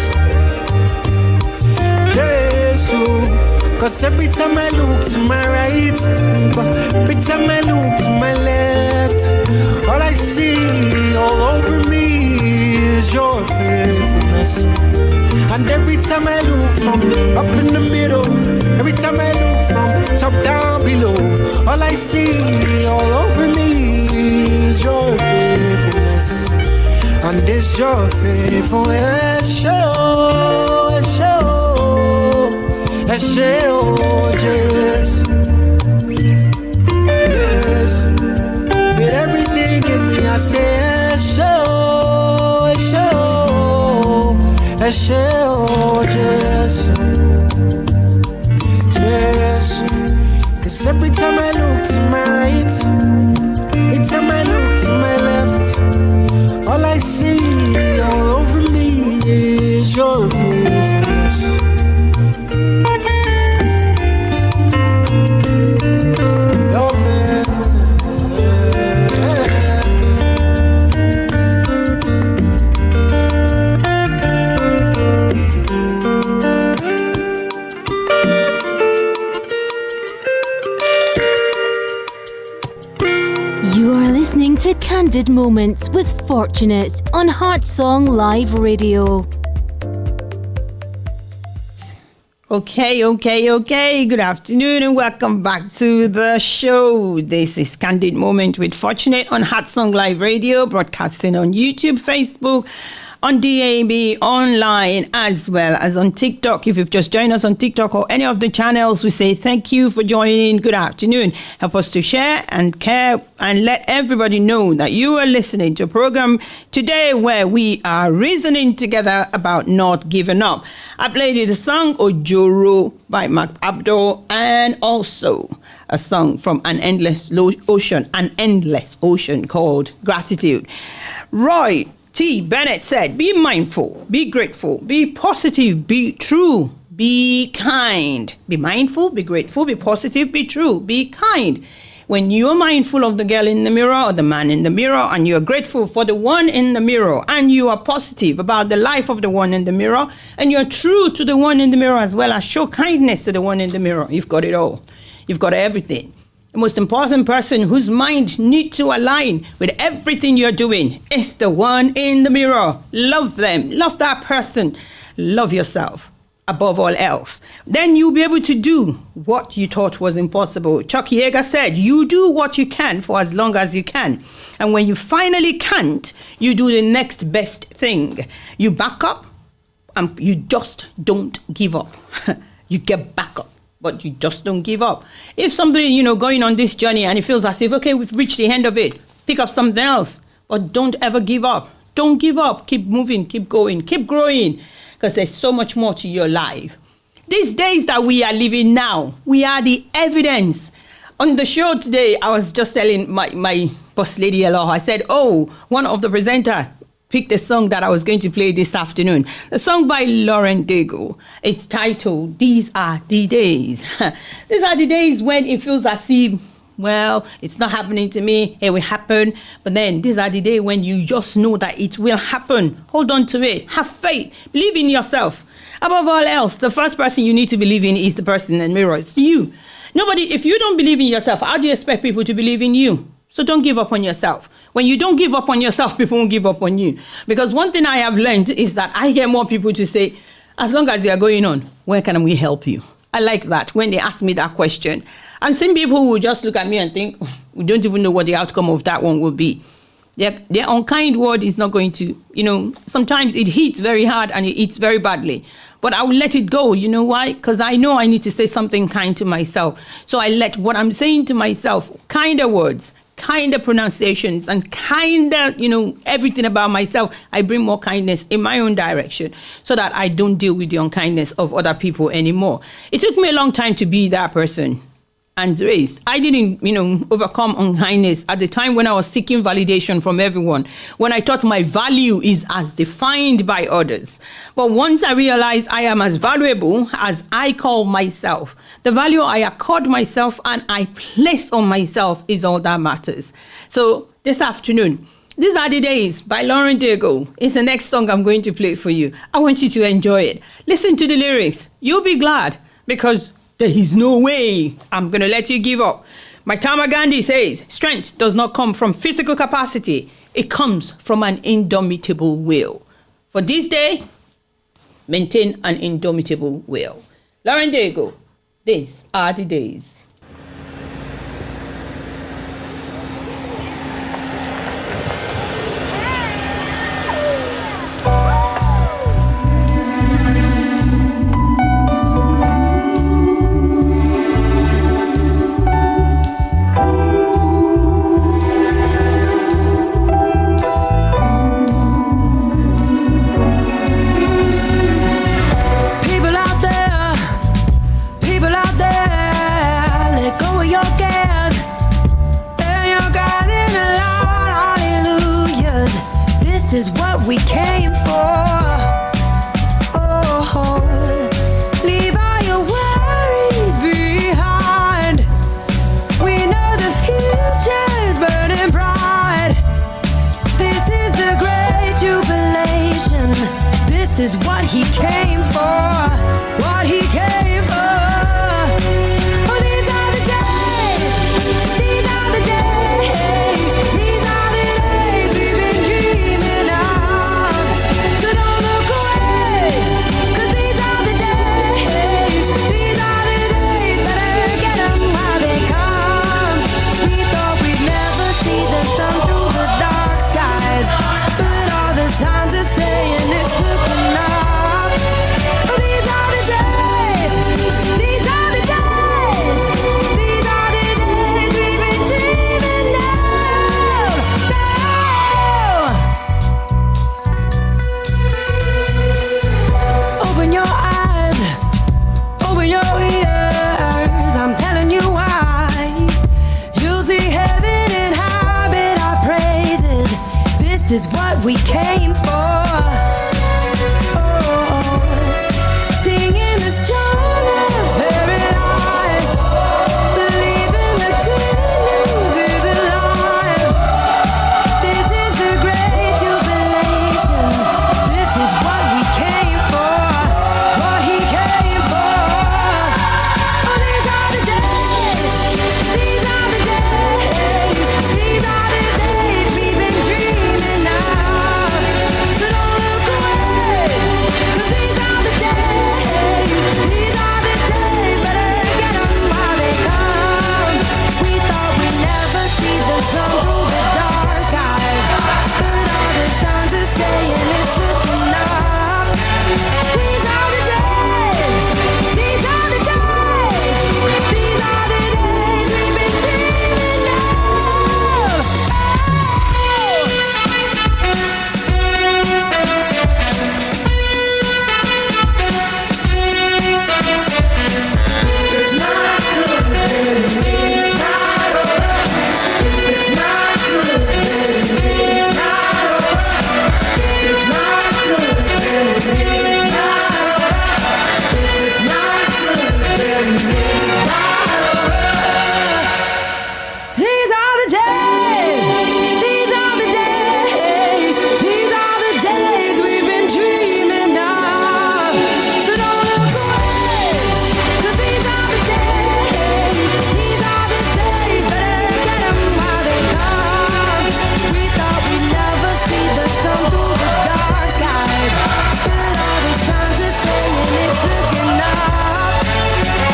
Cause every time I look to my right, every time I look to my left, all I see all over me is your faithfulness. And every time I look from up in the middle, every time I look from top down below, all I see all over me is your faithfulness. And this your faithfulness, show, Jesus. Yes. With everything in me, I say, show, Jesus. Cause every time I look to my right, every time I look to my left, all I see all over me is your faithfulness. Your To Candid Moments with Fortunate on Heartsong Live Radio. Okay. Good afternoon and welcome back to the show. This is Candid Moment with Fortunate on Heartsong Live Radio, broadcasting on YouTube, Facebook, on DAB online as well as on TikTok. If you've just joined us on TikTok or any of the channels, we say thank you for joining. Good afternoon. Help us to share and care and let everybody know that you are listening to a program today where we are reasoning together about not giving up. I played you the song Ojoro by Mark Abdul and also a song from An Endless Ocean called Gratitude. Roy T. Bennett said, be mindful, be grateful, be positive, be true, be kind. Be mindful, be grateful, be positive, be true, be kind. When you're mindful of the girl in the mirror or the man in the mirror, and you're grateful for the one in the mirror, and you are positive about the life of the one in the mirror, and you're true to the one in the mirror as well as show kindness to the one in the mirror, you've got it all. You've got everything. The most important person whose mind needs to align with everything you're doing is the one in the mirror. Love them. Love that person. Love yourself above all else. Then you'll be able to do what you thought was impossible. Chuck Yeager said, you do what you can for as long as you can. And when you finally can't, you do the next best thing. You back up and you just don't give up. You get back up. But you just don't give up. If something, going on this journey and it feels as if, okay, we've reached the end of it, pick up something else. But don't ever give up. Don't give up. Keep moving, keep going, keep growing, because there's so much more to your life. These days that we are living now, we are the evidence. On the show today, I was just telling my boss lady-in-law, I said, one of the presenters picked the song that I was going to play this afternoon. The song by Lauren Daigle. It's titled, These Are the Days. These are the days when it feels as if, well, it's not happening to me. It will happen. But then these are the days when you just know that it will happen. Hold on to it. Have faith. Believe in yourself. Above all else, the first person you need to believe in is the person in the mirror. It's you. If you don't believe in yourself, how do you expect people to believe in you? So don't give up on yourself. When you don't give up on yourself, people won't give up on you. Because one thing I have learned is that I hear more people to say, as long as you are going on, where can we help you? I like that when they ask me that question. And some people will just look at me and think, we don't even know what the outcome of that one will be. Their unkind word is not going to, sometimes it hits very hard and it hits very badly. But I will let it go. You know why? Because I know I need to say something kind to myself. So I let what I'm saying to myself, kinder words, kinder pronunciations, and kinder, everything about myself. I bring more kindness in my own direction so that I don't deal with the unkindness of other people anymore. It took me a long time to be that person and raised. I didn't, overcome unkindness at the time when I was seeking validation from everyone, when I thought my value is as defined by others. But once I realized I am as valuable as I call myself, the value I accord myself and I place on myself is all that matters. So this afternoon, These Are the Days by Lauren Daigle is the next song I'm going to play for you. I want you to enjoy it. Listen to the lyrics. You'll be glad, because there is no way I'm going to let you give up. Mahatma Gandhi says, strength does not come from physical capacity. It comes from an indomitable will. For this day, maintain an indomitable will. Lauren Daigle, These Are the Days. People out there Open your eyes, open your ears. I'm telling you why. You'll see heaven inhabit our praises. This is what we came for. Oh, singing the song of paradise. Believing the good news is alive. This is the great jubilation. This is what we came for. What he came for. Oh, these are the days. These are the days. These are the days we've been dreaming of. So don't look away. 'Cause these are the days. These are the days. Better get 'em while they come. We thought we'd never see the sun through the dark skies, but all the signs are saying it's looking up. These are the days. These are the days. These are the days we've been dreaming of. It's not good, then it's not over. It's not good, then it's not over. It's not good, then it's not over. It's not good, then it's not over. These are the days. These are the days. These are the days we've been dreaming of. So don't look away. 'Cause these are the days. These are the days. Better get 'em while they come. We thought we'd never see the sun through the dark skies, but all the signs are saying it's looking up.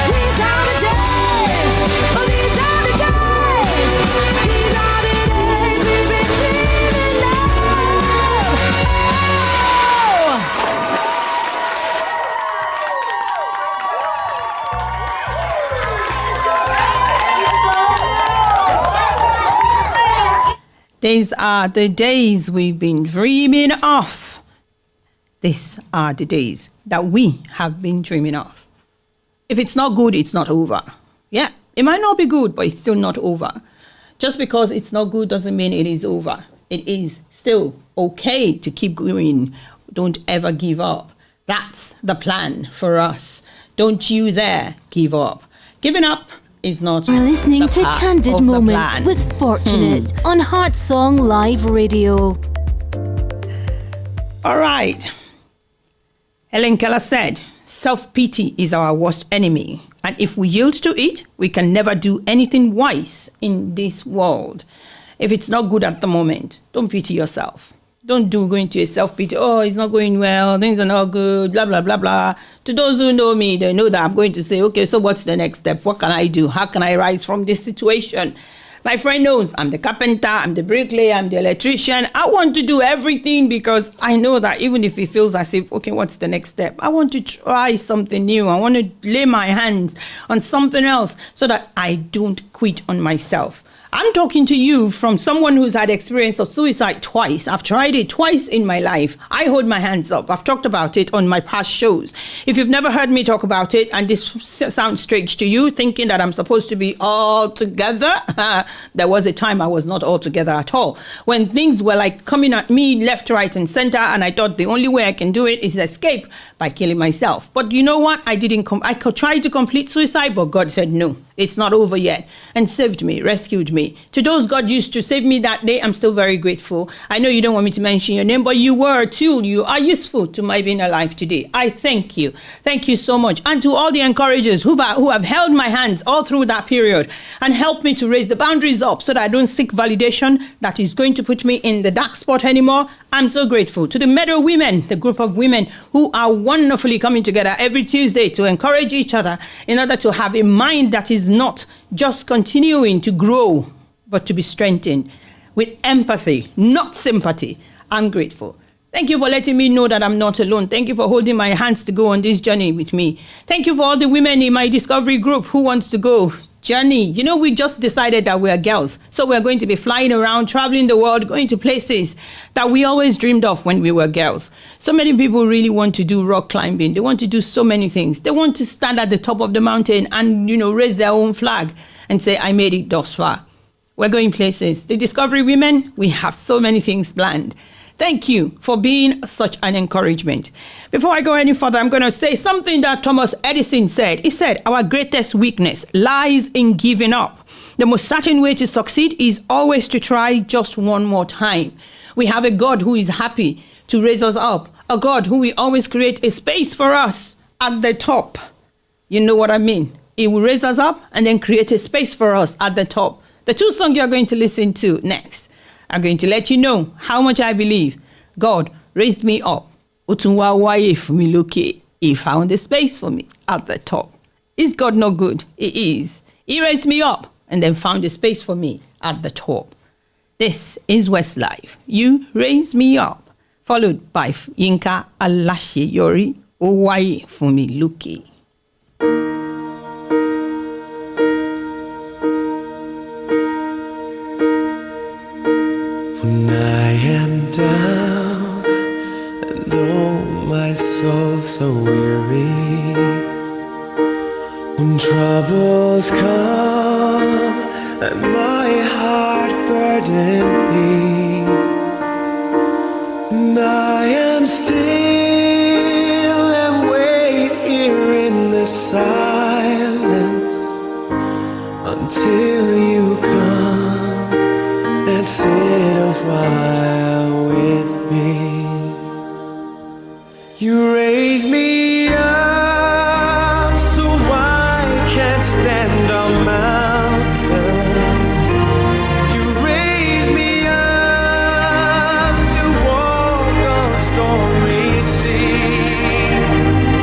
These are the days. Oh, these are the days. These are the days we've been dreaming of. These are the days we've been dreaming of. These are the days that we have been dreaming of. If it's not good, it's not over. Yeah, it might not be good, but it's still not over. Just because it's not good doesn't mean it is over. It is still okay to keep going. Don't ever give up. That's the plan for us. Don't you dare give up. Giving up is not You're listening the to part Candid of the Moments plan. with Fortunate on Heart Song Live Radio. All right. Helen Keller said, self-pity is our worst enemy. And if we yield to it, we can never do anything wise in this world. If it's not good at the moment, don't pity yourself. Don't go into a self-pity. Oh, it's not going well. Things are not good. Blah, blah, blah, blah. To those who know me, they know that I'm going to say, okay, so what's the next step? What can I do? How can I rise from this situation? My friend knows I'm the carpenter, I'm the bricklayer, I'm the electrician. I want to do everything because I know that even if it feels as if, okay, what's the next step? I want to try something new. I want to lay my hands on something else so that I don't quit on myself. I'm talking to you from someone who's had experience of suicide twice. I've tried it twice in my life. I hold my hands up. I've talked about it on my past shows. If you've never heard me talk about it and this sounds strange to you, thinking that I'm supposed to be all together, there was a time I was not all together at all. When things were like coming at me left, right, and center, and I thought the only way I can do it is escape by killing myself. But you know what? I could try to complete suicide, but God said no. It's not over yet, and saved me, rescued me. To those God used to save me that day, I'm still very grateful. I know you don't want me to mention your name, but you were a tool. You are useful to my being alive today. I thank you. Thank you so much. And to all the encouragers who have held my hands all through that period and helped me to raise the boundaries up so that I don't seek validation that is going to put me in the dark spot anymore. I'm so grateful. To the Meadow Women, the group of women who are wonderfully coming together every Tuesday to encourage each other in order to have a mind that is not just continuing to grow, but to be strengthened with empathy, not sympathy. I'm grateful. Thank you for letting me know that I'm not alone. Thank you for holding my hands to go on this journey with me. Thank you for all the women in my discovery group who wants to go journey. You know, we just decided that we're girls. So we're going to be flying around, traveling the world, going to places that we always dreamed of when we were girls. So many people really want to do rock climbing. They want to do so many things. They want to stand at the top of the mountain and, you know, raise their own flag and say, I made it thus far. We're going places. The Discovery Women, we have so many things planned. Thank you for being such an encouragement. Before I go any further, I'm going to say something that Thomas Edison said. He said, our greatest weakness lies in giving up. The most certain way to succeed is always to try just one more time. We have a God who is happy to raise us up, a God who will always create a space for us at the top. You know what I mean? He will raise us up and then create a space for us at the top. The two songs you're going to listen to next are going to let you know how much I believe God raised me up. He found a space for me at the top. Is God not good? He is. He raised me up and then found a space for me at the top. This is Westlife. You raise me up. Followed by Yinka Alashiyori Owaye Fumiluke. When I am down and oh my soul so weary, when troubles come and my heart burden be, and I am still and wait here in the silence until you come and sit a while with me. You raise me up so I can't stand on mountains. You raise me up to walk on stormy seas.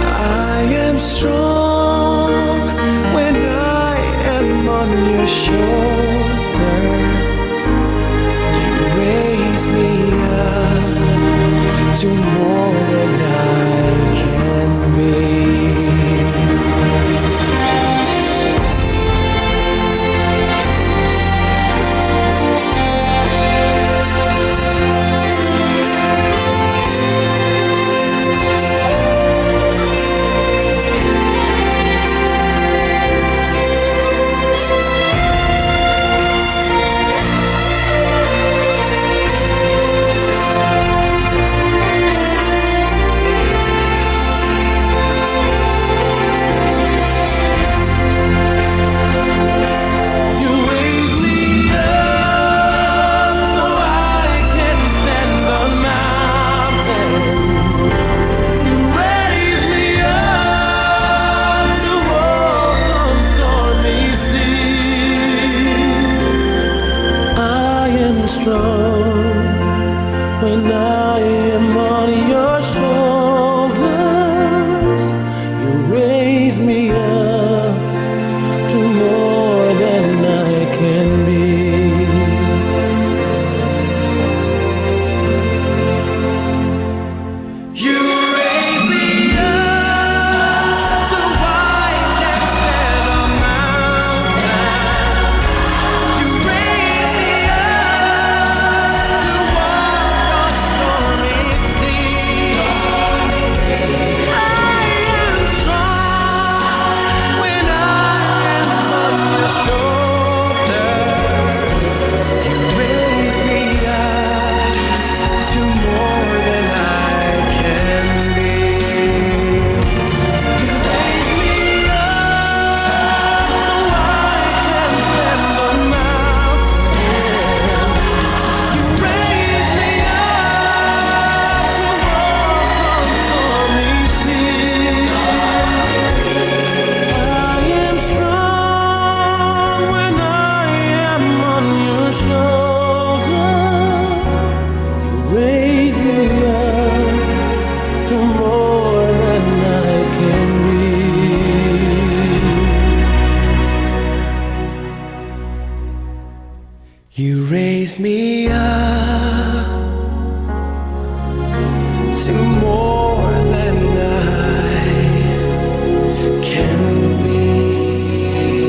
I am strong when I am on your shoulders. Raise me up to more than I can be. When I am on your shoulders, you raise me up to more than I can be. You raise me up so I can stand on mountains. You raise me up to walk on stormy seas. I am strong when I am on your shoulders. You raise me up to more than I can be. You raise me up so I can stand on mountains. You raise me up to walk on stormy seas. I am strong when I am on your shoulder. You raise me up to more than I can be. You raise me up to more than I can be.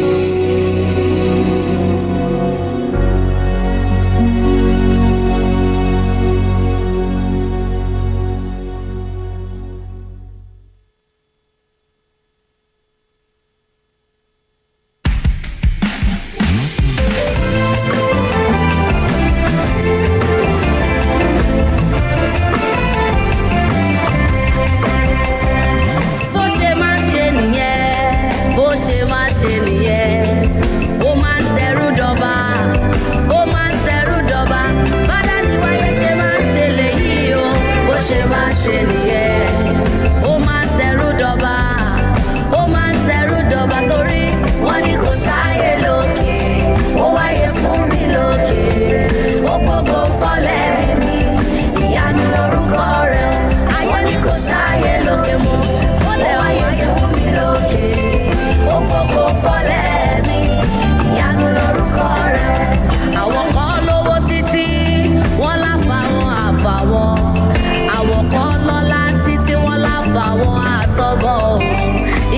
mọ́ o.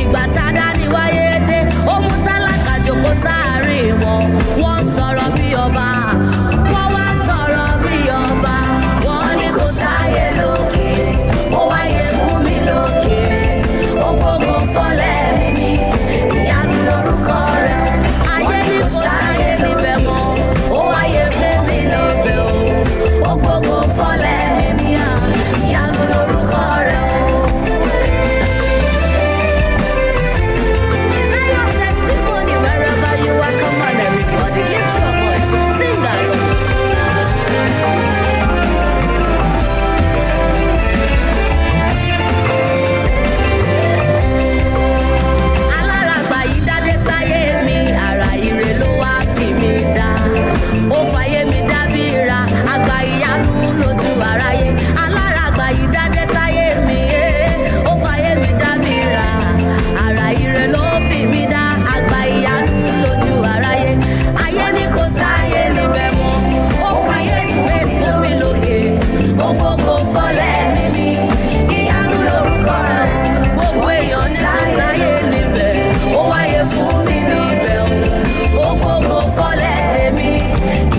Ìgbà tá a dá ní wáyé dé, ó mú tálákà jókòó sáàárín wọn. Wọ́n sọ̀rọ̀ bí ọba, wọ́n wá sọ̀rọ̀ bí ọba. Wọ́n ní kò sáyé lókè, ó wáyé fún mi lókè. Ó gbogbo fọ́lẹ̀ mi, ìyanu lórúkọ rẹ̀. Ayé ní kò sáyé níbẹ̀ mọ́, ó wáyé fún mi níbẹ̀ o. Ó gbogbo fọ́lẹ̀ mi, ìyanu lórúkọ rẹ̀ o. Is that your testimony wherever you are? Come on, everybody, lift your voice, sing along. Aláràgbà yìí dádé sáyé mi, àrà ire ló wá fi mi dá. Ó fàyè mi dábìra, àgbà ìyanu lójú aráyé. Aláràgbà yìí dádé sáyé mi, ó fàyè mi dábìra, àrà ire ló fi mi dá. Àgbà ìyanu lójú aráyé. Ayé ní kò sáyé níbẹ̀ mọ́, ó create space fún mi lókè. Ó gbogbo fọ́lẹ̀ mi ní ìyanu lórúkọ rẹ̀. Gbogbo èèyàn ní kò sáyé níbẹ̀, ó wáyé fún mi níbẹ̀ o. Ó gbogbo fọ́lẹ̀ tèmi,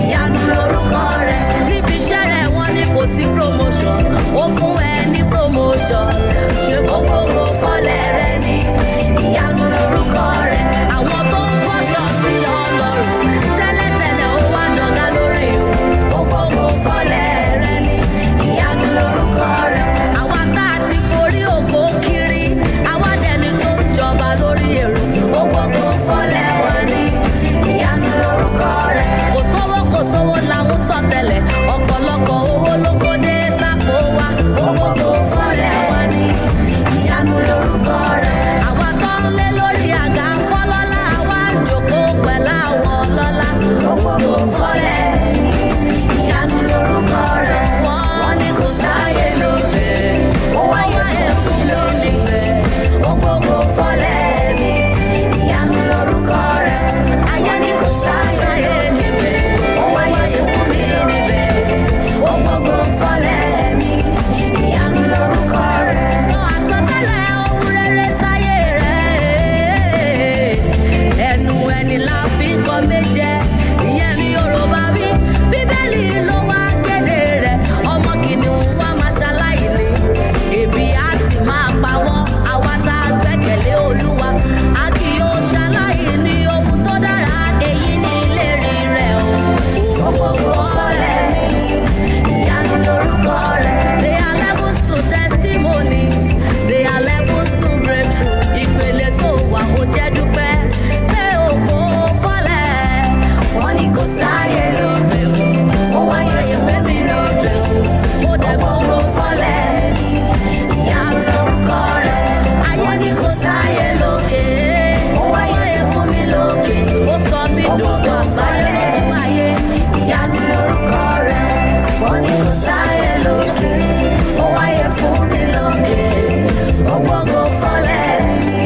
ìyanu lórúkọ rẹ̀. Níbi iṣẹ́ rẹ̀ wọ́n ní kò sí promotion, ó fún ẹ ní promotion. Ṣé gbogbo fọ́lẹ̀ rẹ̀ ní ìyanu lórúkọ rẹ̀. Àwọn tó ń wọ́ṣọ sí Ọlọ́run tẹ́lẹ̀tẹ́lẹ̀ ó wá dọ̀gá lórí o. Ó gbogbo fọ́lẹ̀ rẹ̀ ní ìyanu lórúkọ rẹ̀. Àwa tá a ti forí ògo kiri, àwa dẹni tó ń jọba lórí èrò. Ó gbogbo fọ́lẹ̀ wa ní ìyanu lórúkọ rẹ̀. Kò sówó làwọn sọ tẹ́lẹ̀, ọ̀pọ̀lọpọ̀ owó ló kó dé sápò wa. Ó gbogbo fọ́lẹ̀ wa ní ìyanu lórúkọ rẹ̀. Àwa tó ń lé lórí àga fọ́lọ́lá, àwa ń jókòó pẹ̀lú àwọn ọlọ́lá. Ó gbogbo fọ́lẹ̀ ní ìyanu lórúkọ rẹ̀. Wọ́n ní kò sáyé lóbẹ̀, ó wáyé fún lónìí bẹ̀. Ó gbogbo fọ́lẹ̀ ní ìyanu lórúkọ rẹ̀. Ayé ní kò sáyé níbẹ̀, ó wáyé fún mi níbẹ̀. Ó gbogbo fọ́lẹ̀ ní ìyanu lórúkọ rẹ̀. Sọ àsọtẹ́lẹ̀ ohun rere sáyé rẹ̀. Ẹnu ẹni la fi kọ méje, ìyẹn ni Yorùbá wí. Bíbélì ló wá kéde rẹ̀. Ọmọ kìnìún wá máa ṣaláìní, ebi á sì máa pa wọ́n. Àwa tá a gbẹ́kẹ̀lé Olúwa, a kì yóò ṣaláìní ohun tó dára. Èyí ni ìlérí rẹ̀ o. Ògo fọ́lẹ̀ mi, ìyanu lórúkọ rẹ̀. They are levels to testimonies, they are levels to breakthrough. Ìpele tó wà ó jẹ́ dúpẹ́ pé ògo fọ́lẹ̀. Wọ́n ní kò sáyé lóbẹ̀ o, ó wáyé fẹ́mi lóbẹ̀ o. Mo dẹ̀ gbogbo fọ́lẹ̀ ní ìyanu lórúkọ rẹ̀. Ayé ní kò sáyé lókè, ó wáyé fún mi lókè. Ó sọ mí dògbò àgbáyé lójú ayé, ìyanu lórúkọ rẹ̀. Wọ́n ní kò sáyé lókè, ó wáyé fún mi lókè. Ó gbogbo fọ́lẹ̀ ní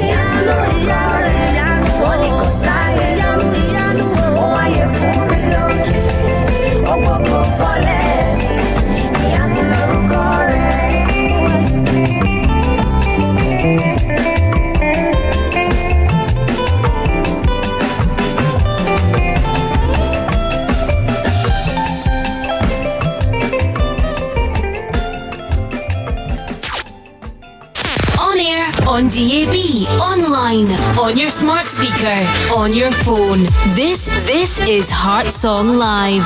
ìyanu, ìyanu, ìyanu. Wọ́n ní kò sáyé ìyanu, ìyanu. Ó wáyé fún mi lókè. Ó gbogbo fọ́lẹ̀ ní ìyanu lórúkọ rẹ̀. On air, on DAB, online, on your smart speaker, on your phone. This is Heart Song Live.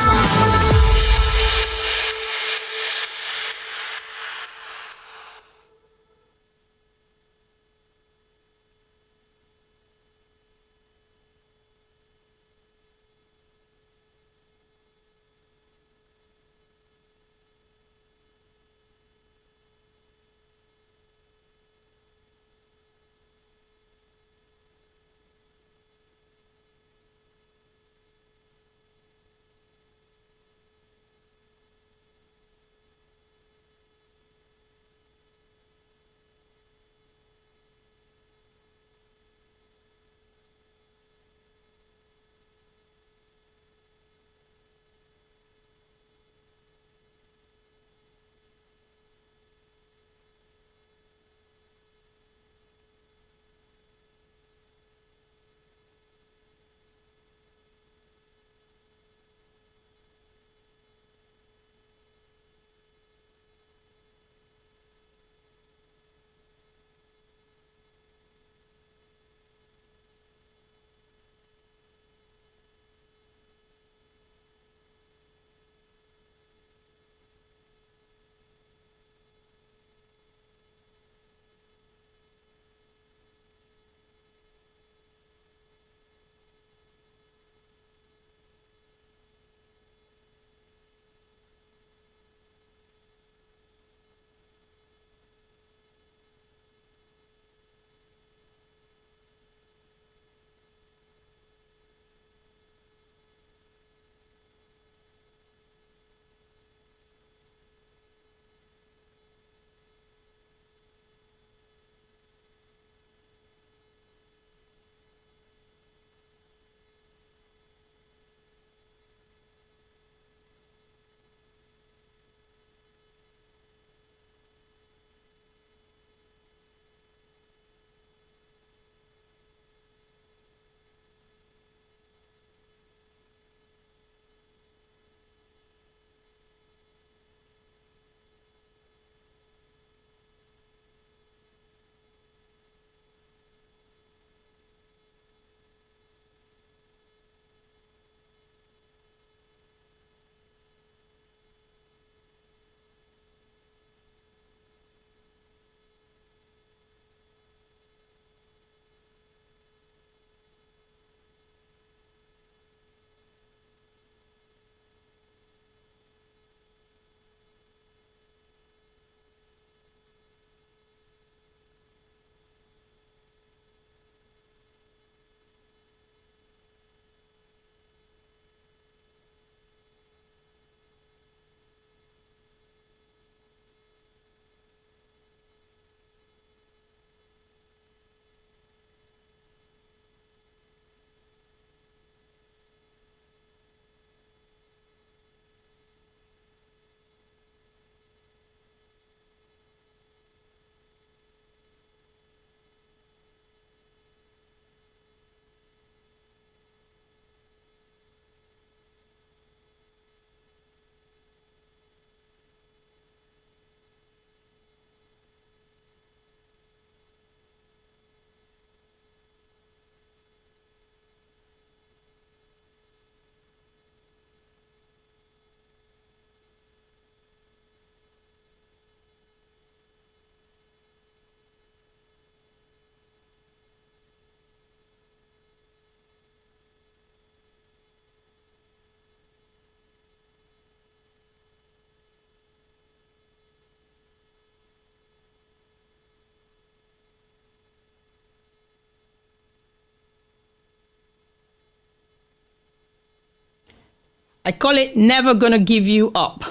I call it never gonna give you up.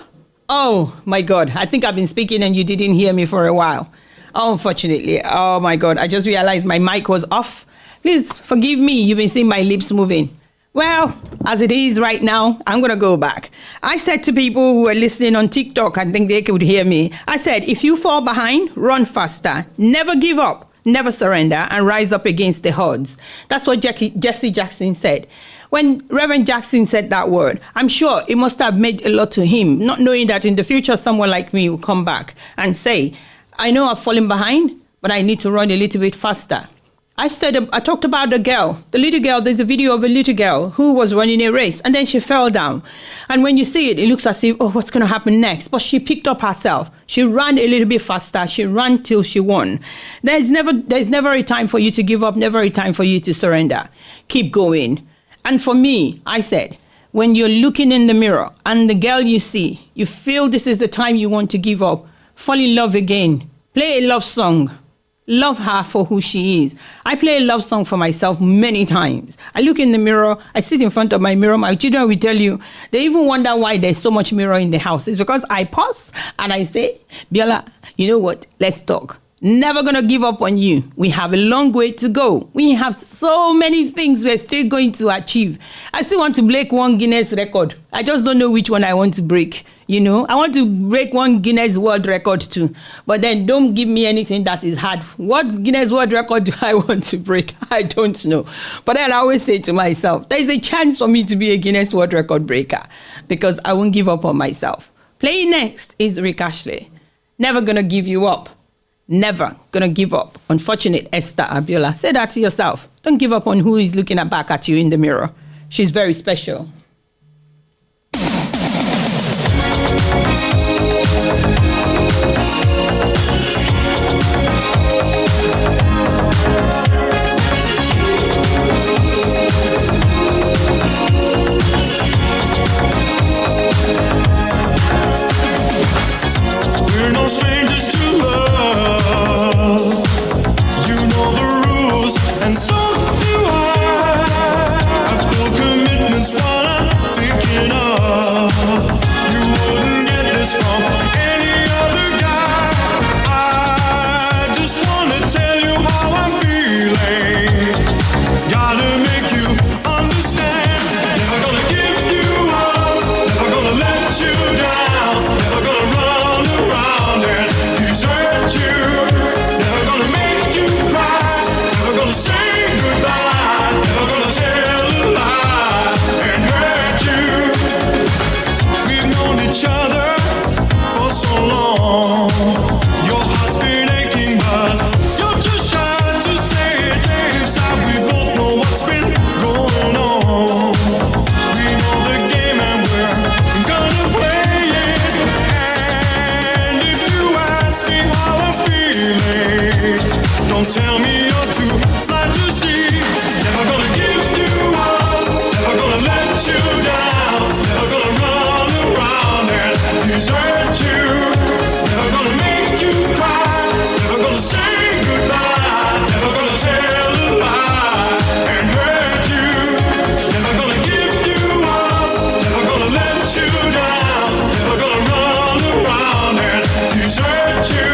Oh my God, I think I've been speaking and you didn't hear me for a while. Unfortunately, oh my God, I just realized my mic was off. Please forgive me, you've been seeing my lips moving. Well, as it is right now, I'm going to go back. I said to people who were listening on TikTok, I think they could hear me. I said, if you fall behind, run faster. Never give up, never surrender, and rise up against the odds. That's what Jesse Jackson said. When Reverend Jackson said that word, I'm sure it must have meant a lot to him, not knowing that in the future, someone like me will come back and say, I know I've fallen behind, but I need to run a little bit faster. I talked about the little girl, there's a video of a little girl who was running a race and then she fell down. And when you see it, it looks as if, oh, what's going to happen next? But she picked up herself. She ran a little bit faster. She ran till she won. There's never a time for you to give up, never a time for you to surrender. Keep going. And for me, I said, when you're looking in the mirror and the girl you see, you feel this is the time you want to give up, fall in love again. Play a love song. Love her for who she is. I play a love song for myself many times. I look in the mirror, I sit in front of my mirror. My children will tell you, they even wonder why there's so much mirror in the house. It's because I pause and I say, Biola, you know what? Let's talk. Never gonna give up on you. We have a long way to go. We have so many things we're still going to achieve. I still want to break one Guinness record. I just don't know which one I want to break. You know, I want to break one Guinness World Record too. But then don't give me anything that is hard. What Guinness World Record do I want to break? I don't know. But then I always say to myself, there is a chance for me to be a Guinness World Record breaker because I won't give up on myself. Playing next is Rick Ashley. Never gonna give you up. Never gonna give up. Unfortunate Esther Abiola. Say that to yourself. Don't give up on who is looking back at you in the mirror. She's very special. We're no strangers to love. You know the rules, and so do I. I feel commitments while I'm thinking of. You wouldn't get this from any other guy. I just wanna tell you how I'm feeling. Gotta make you understand. Never gonna give you up. Never gonna let you down. Never gonna run around and desert you. Never gonna make you cry. Never gonna say goodbye. Never gonna tell a lie and hurt you. We've known each other for so long. Your heart's been aching, but you're too shy to say it. Inside we both know what's been going on. We know the game and we're gonna play it. And if you ask me how I'm feeling, don't tell me you're too blind to see. Never gonna give you up. Never gonna let you down. Never gonna run around and desert you. Never gonna make you cry. Never gonna say goodbye. Never gonna tell a lie and hurt you. Never gonna give you up. Never gonna let you down. Never gonna run around and desert you.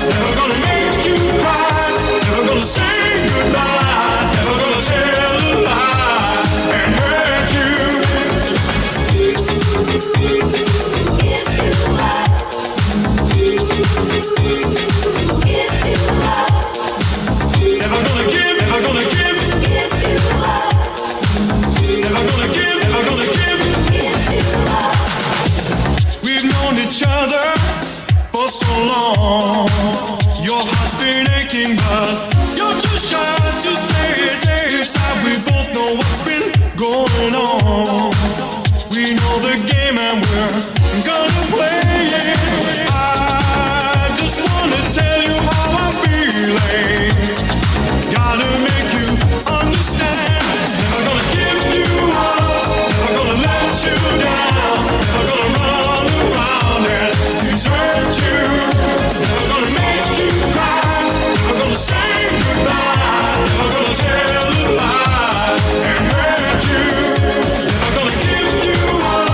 Never gonna make you cry. Never gonna say goodbye. Never gonna tell a lie and hurt you. Never gonna give, never gonna give. Never gonna give, never gonna give. We've known each other for so long. Your heart's been aching, but you're too shy to say it. Inside we both know what's been going on. We know the game and we're gonna play it. I just wanna tell you how I'm feeling. Gotta make you understand. Never gonna give you up. Never gonna let you down. Never gonna run around and desert you. Never gonna make you cry. Never gonna say goodbye. Never gonna tell a lie and hurt you. Never gonna give you up.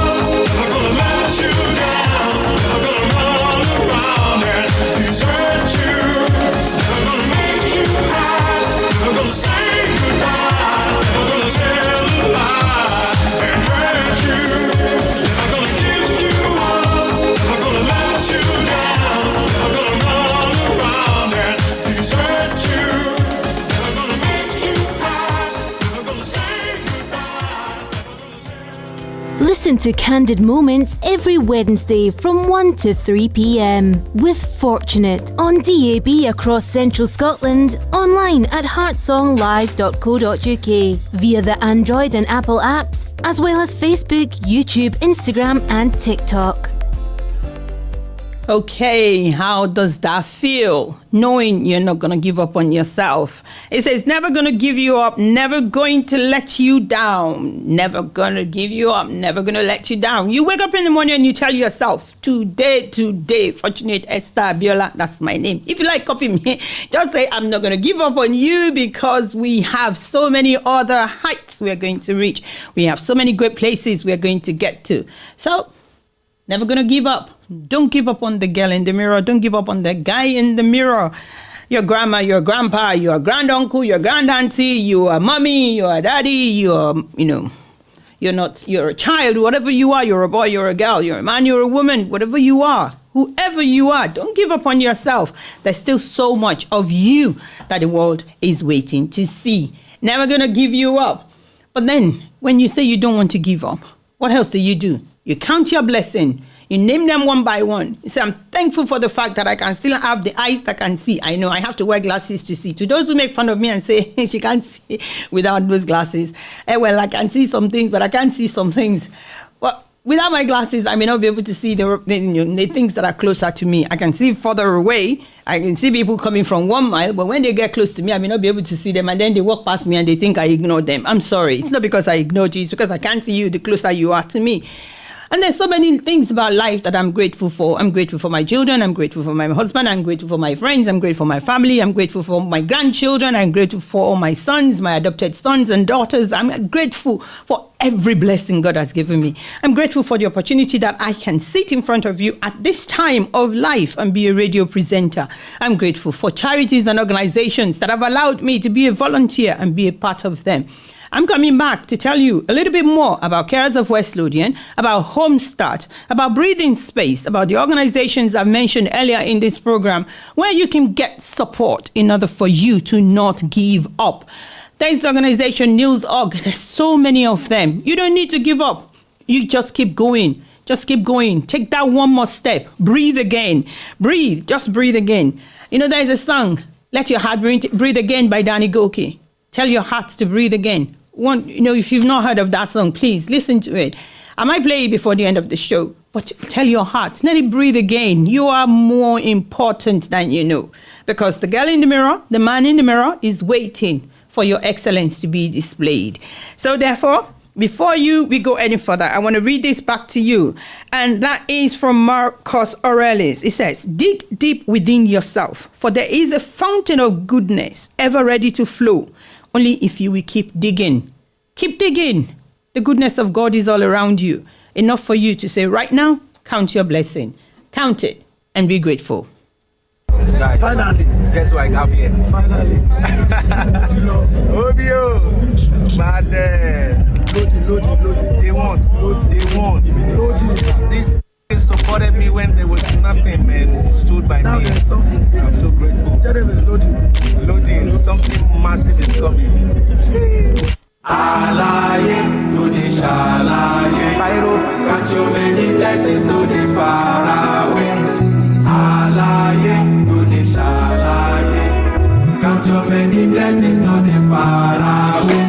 Listen to Candid Moments every Wednesday from 1 to 3 p.m. with Fortunate on DAB across Central Scotland, online at heartsonglive.co.uk, via the Android and Apple apps, as well as Facebook, YouTube, Instagram and TikTok. Okay, how does that feel? Knowing you're not going to give up on yourself. It says, never going to give you up, never going to let you down. Never going to give you up, never going to let you down. You wake up in the morning and you tell yourself, today, Fortunate Esther Abiola, that's my name. If you like, copy me. Just say, I'm not going to give up on you because we have so many other heights we're going to reach. We have so many great places we're going to get to. So, never going to give up. Don't give up on the girl in the mirror. Don't give up on the guy in the mirror. Your grandma, your grandpa, your granduncle, your grandauntie, your mommy, your daddy, you're a child, whatever you are, you're a boy, you're a girl, you're a man, you're a woman, whatever you are, whoever you are, don't give up on yourself. There's still so much of you that the world is waiting to see. Never going to give you up. But then when you say you don't want to give up, what else do? You count your blessing. You name them one by one. You say, I'm thankful for the fact that I can still have the eyes that can see. I know I have to wear glasses to see. To those who make fun of me and say, she can't see without those glasses. Well, I can see some things, but I can't see some things. Well, without my glasses, I may not be able to see the things that are closer to me. I can see further away. I can see people coming from 1 mile, but when they get close to me, I may not be able to see them, and then they walk past me and they think I ignore them. I'm sorry. It's not because I ignored you. It's because I can't see you the closer you are to me. And there's so many things about life that I'm grateful for. I'm grateful for my children. I'm grateful for my husband. I'm grateful for my friends. I'm grateful for my family. I'm grateful for my grandchildren. I'm grateful for all my sons, my adopted sons and daughters. I'm grateful for every blessing God has given me. I'm grateful for the opportunity that I can sit in front of you at this time of life and be a radio presenter. I'm grateful for charities and organizations that have allowed me to be a volunteer and be a part of them. I'm coming back to tell you a little bit more about Carers of West Lothian, about Home Start, about Breathing Space, about the organizations I've mentioned earlier in this program, where you can get support in order for you to not give up. There's the organization News.org. There's so many of them. You don't need to give up. You just keep going. Just keep going. Take that one more step. Breathe again. Breathe. Just breathe again. There's a song, Let Your Heart Breathe Again by Danny Goki. Tell your heart to breathe again. If you've not heard of that song, please listen to it. I might play it before the end of the show, but tell your heart, let it breathe again. You are more important than you know, because the girl in the mirror, the man in the mirror is waiting for your excellence to be displayed. So therefore, before we go any further, I want to read this back to you. And that is from Marcus Aurelius. It says, dig deep within yourself, for there is a fountain of goodness ever ready to flow. Only if you will keep digging. Keep digging. The goodness of God is all around you. Enough for you to say right now, count your blessing. Count it and be grateful. Guys, finally. Guess what I got here? Finally. Obio. Madness. Loading. They won. This supported me when there was nothing, man. It stood by me. I'm so grateful. Loading. Something massive is coming. Alaye, no dey shalaye. Spyro, can't you many blessings, no dey far away. Alaye, no dey shalaye. Can't you many blessings, no dey far away.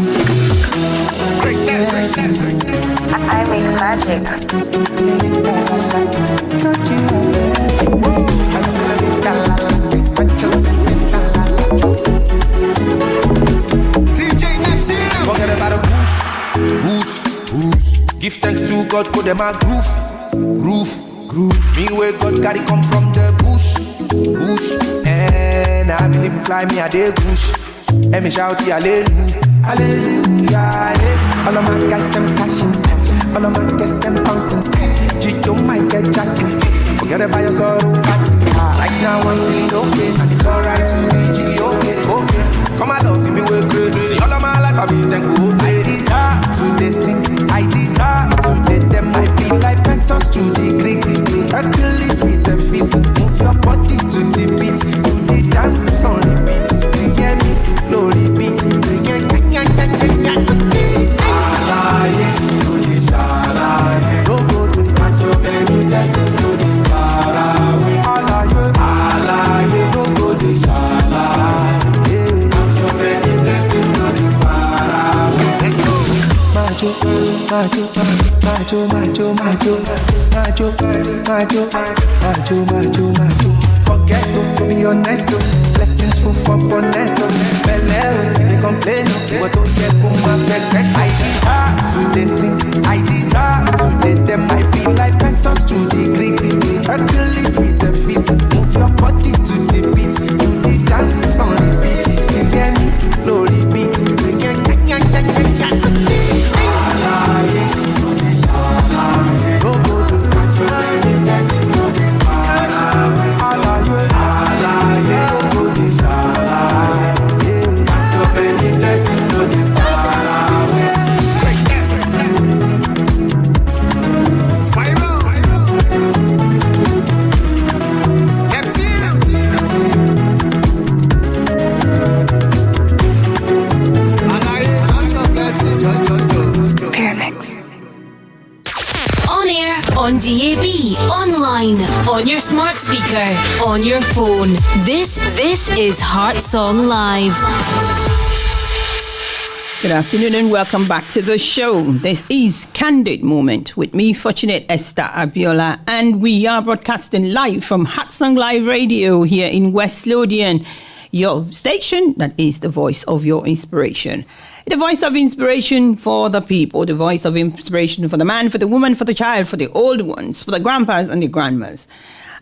I make magic. Forget about the boost. Give thanks to God, put them a groove. Me where God got it come from the bush. And I believe in fly me a day bush. And me shout hallelujah, yeah. All of my guys them cashing, all of my guys them bouncing. Gio Michael Jackson, forget about your sorrow. Right now I'm feeling okay, and it's alright to be jiggy okay. Come on, love me we're great. See all of my life I've been thankful. I deserve to they sing, I deserve to they them. I be like pesos to the Greek, Hercules with the fist. Move your body to the beat, do the dance on the beat. See me, glory beat. Alaye, no dey shalaye. macho, macho, macho, macho, macho, macho, macho, macho. Forget to be honest, blessings for bonnet. Belle, they complain, but don't get perfect. I desire to sing, I desire to them. I be like pesos to the Greek, Hercules with the feet. Move your body to the beat, you the dance on the beat. To get me, glory beat. On DAB, online, on your smart speaker, on your phone. This is Heart Song Live. Good afternoon and welcome back to the show. This is Candid Moment with me, Fortunate Esther Abiola, and we are broadcasting live from Heart Song Live Radio here in West Lothian, your station that is the voice of your inspiration. The voice of inspiration for the people, the voice of inspiration for the man, for the woman, for the child, for the old ones, for the grandpas and the grandmas.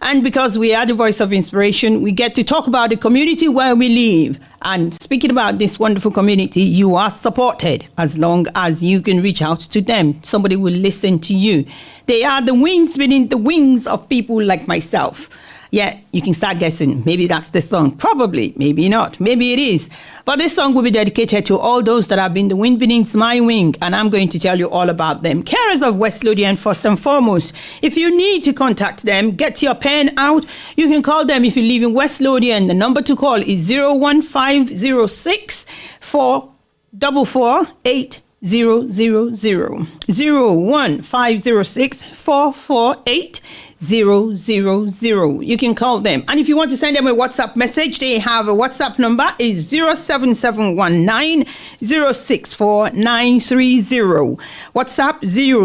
And because we are the voice of inspiration, we get to talk about the community where we live. And speaking about this wonderful community, you are supported as long as you can reach out to them. Somebody will listen to you. They are the wings beneath the wings of people like myself. Yeah, you can start guessing. Maybe that's the song. Probably. Maybe not. Maybe it is. But this song will be dedicated to all those that have been the wind beneath my wing. And I'm going to tell you all about them. Carers of West Lothian, first and foremost. If you need to contact them, get your pen out. You can call them if you live in West Lothian. The number to call is 01506 444 8000. 01506 448 000. You can call them. And if you want to send them a WhatsApp message, they have a WhatsApp number is 07719 064930. WhatsApp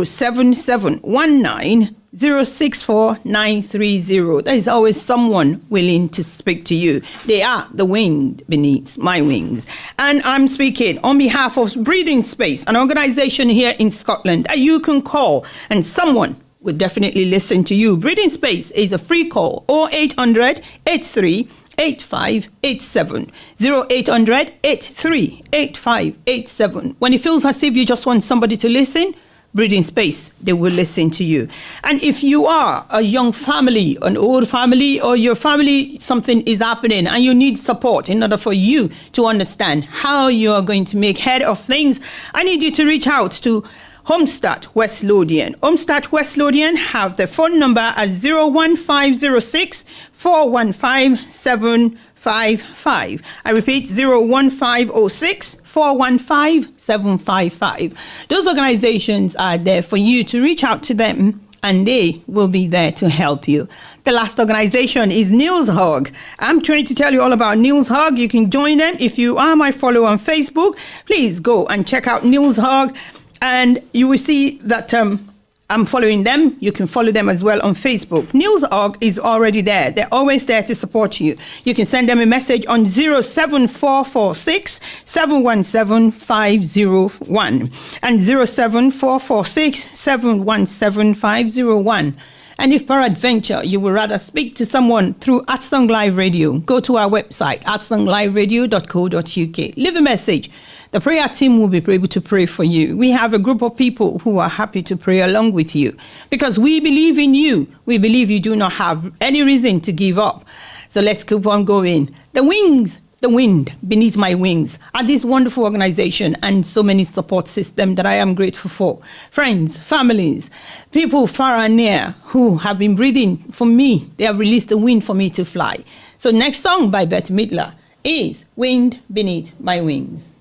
07719 064930. There is always someone willing to speak to you. They are the wind beneath my wings. And I'm speaking on behalf of Breathing Space, an organization here in Scotland that you can call and someone will definitely listen to you. Breathing Space is a free call, 0800 83 8587 0800 83 8587. When it feels as if you just want somebody to listen, Breathing Space, they will listen to you. And if you are a young family, an old family, or your family, something is happening and you need support in order for you to understand how you are going to make head of things, I need you to reach out to Homestart West Lothian. Homestart West Lothian have the phone number as 01506 415 755. I repeat, 01506 415 755. Those organizations are there for you to reach out to them and they will be there to help you. The last organization is Niels Hogg. I'm trying to tell you all about Niels Hogg. You can join them. If you are my follower on Facebook, please go and check out Niels Hogg and you will see that I'm following them. You can follow them as well on Facebook. Niels Hogg is already there. They're always there to support you. You can send them a message on 07446 717 501 and 07446 717 501. And if peradventure you would rather speak to someone through Artsong Live Radio, go to our website, artsongliveradio.co.uk. Leave a message. The prayer team will be able to pray for you. We have a group of people who are happy to pray along with you because we believe in you. We believe you do not have any reason to give up. So let's keep on going. The wind beneath my wings are this wonderful organization and so many support systems that I am grateful for. Friends, families, people far and near who have been breathing for me. They have released the wind for me to fly. So next song by Bette Midler is Wind Beneath My Wings.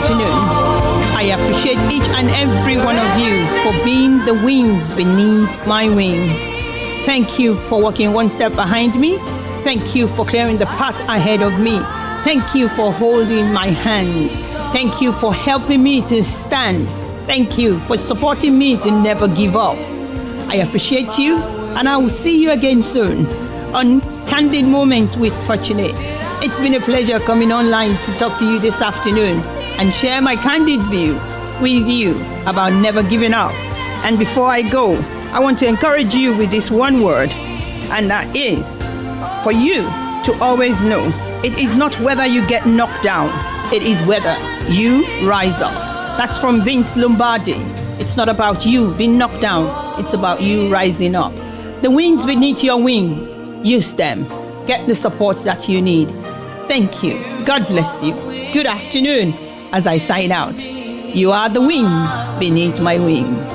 afternoon. I appreciate each and every one of you for being the wings beneath my wings. Thank you for walking one step behind me. Thank you for clearing the path ahead of me. Thank you for holding my hand. Thank you for helping me to stand. Thank you for supporting me to never give up. I appreciate you, and I will see you again soon on Candid Moments with Fortunate. It's been a pleasure coming online to talk to you this afternoon and share my candid views with you about never giving up. And before I go, I want to encourage you with this one word, and that is for you to always know it is not whether you get knocked down, it is whether you rise up. That's from Vince Lombardi. It's not about you being knocked down, it's about you rising up. The wings beneath your wing, use them. Get the support that you need. Thank you. God bless you. Good afternoon as I sign out. You are the wings beneath my wings.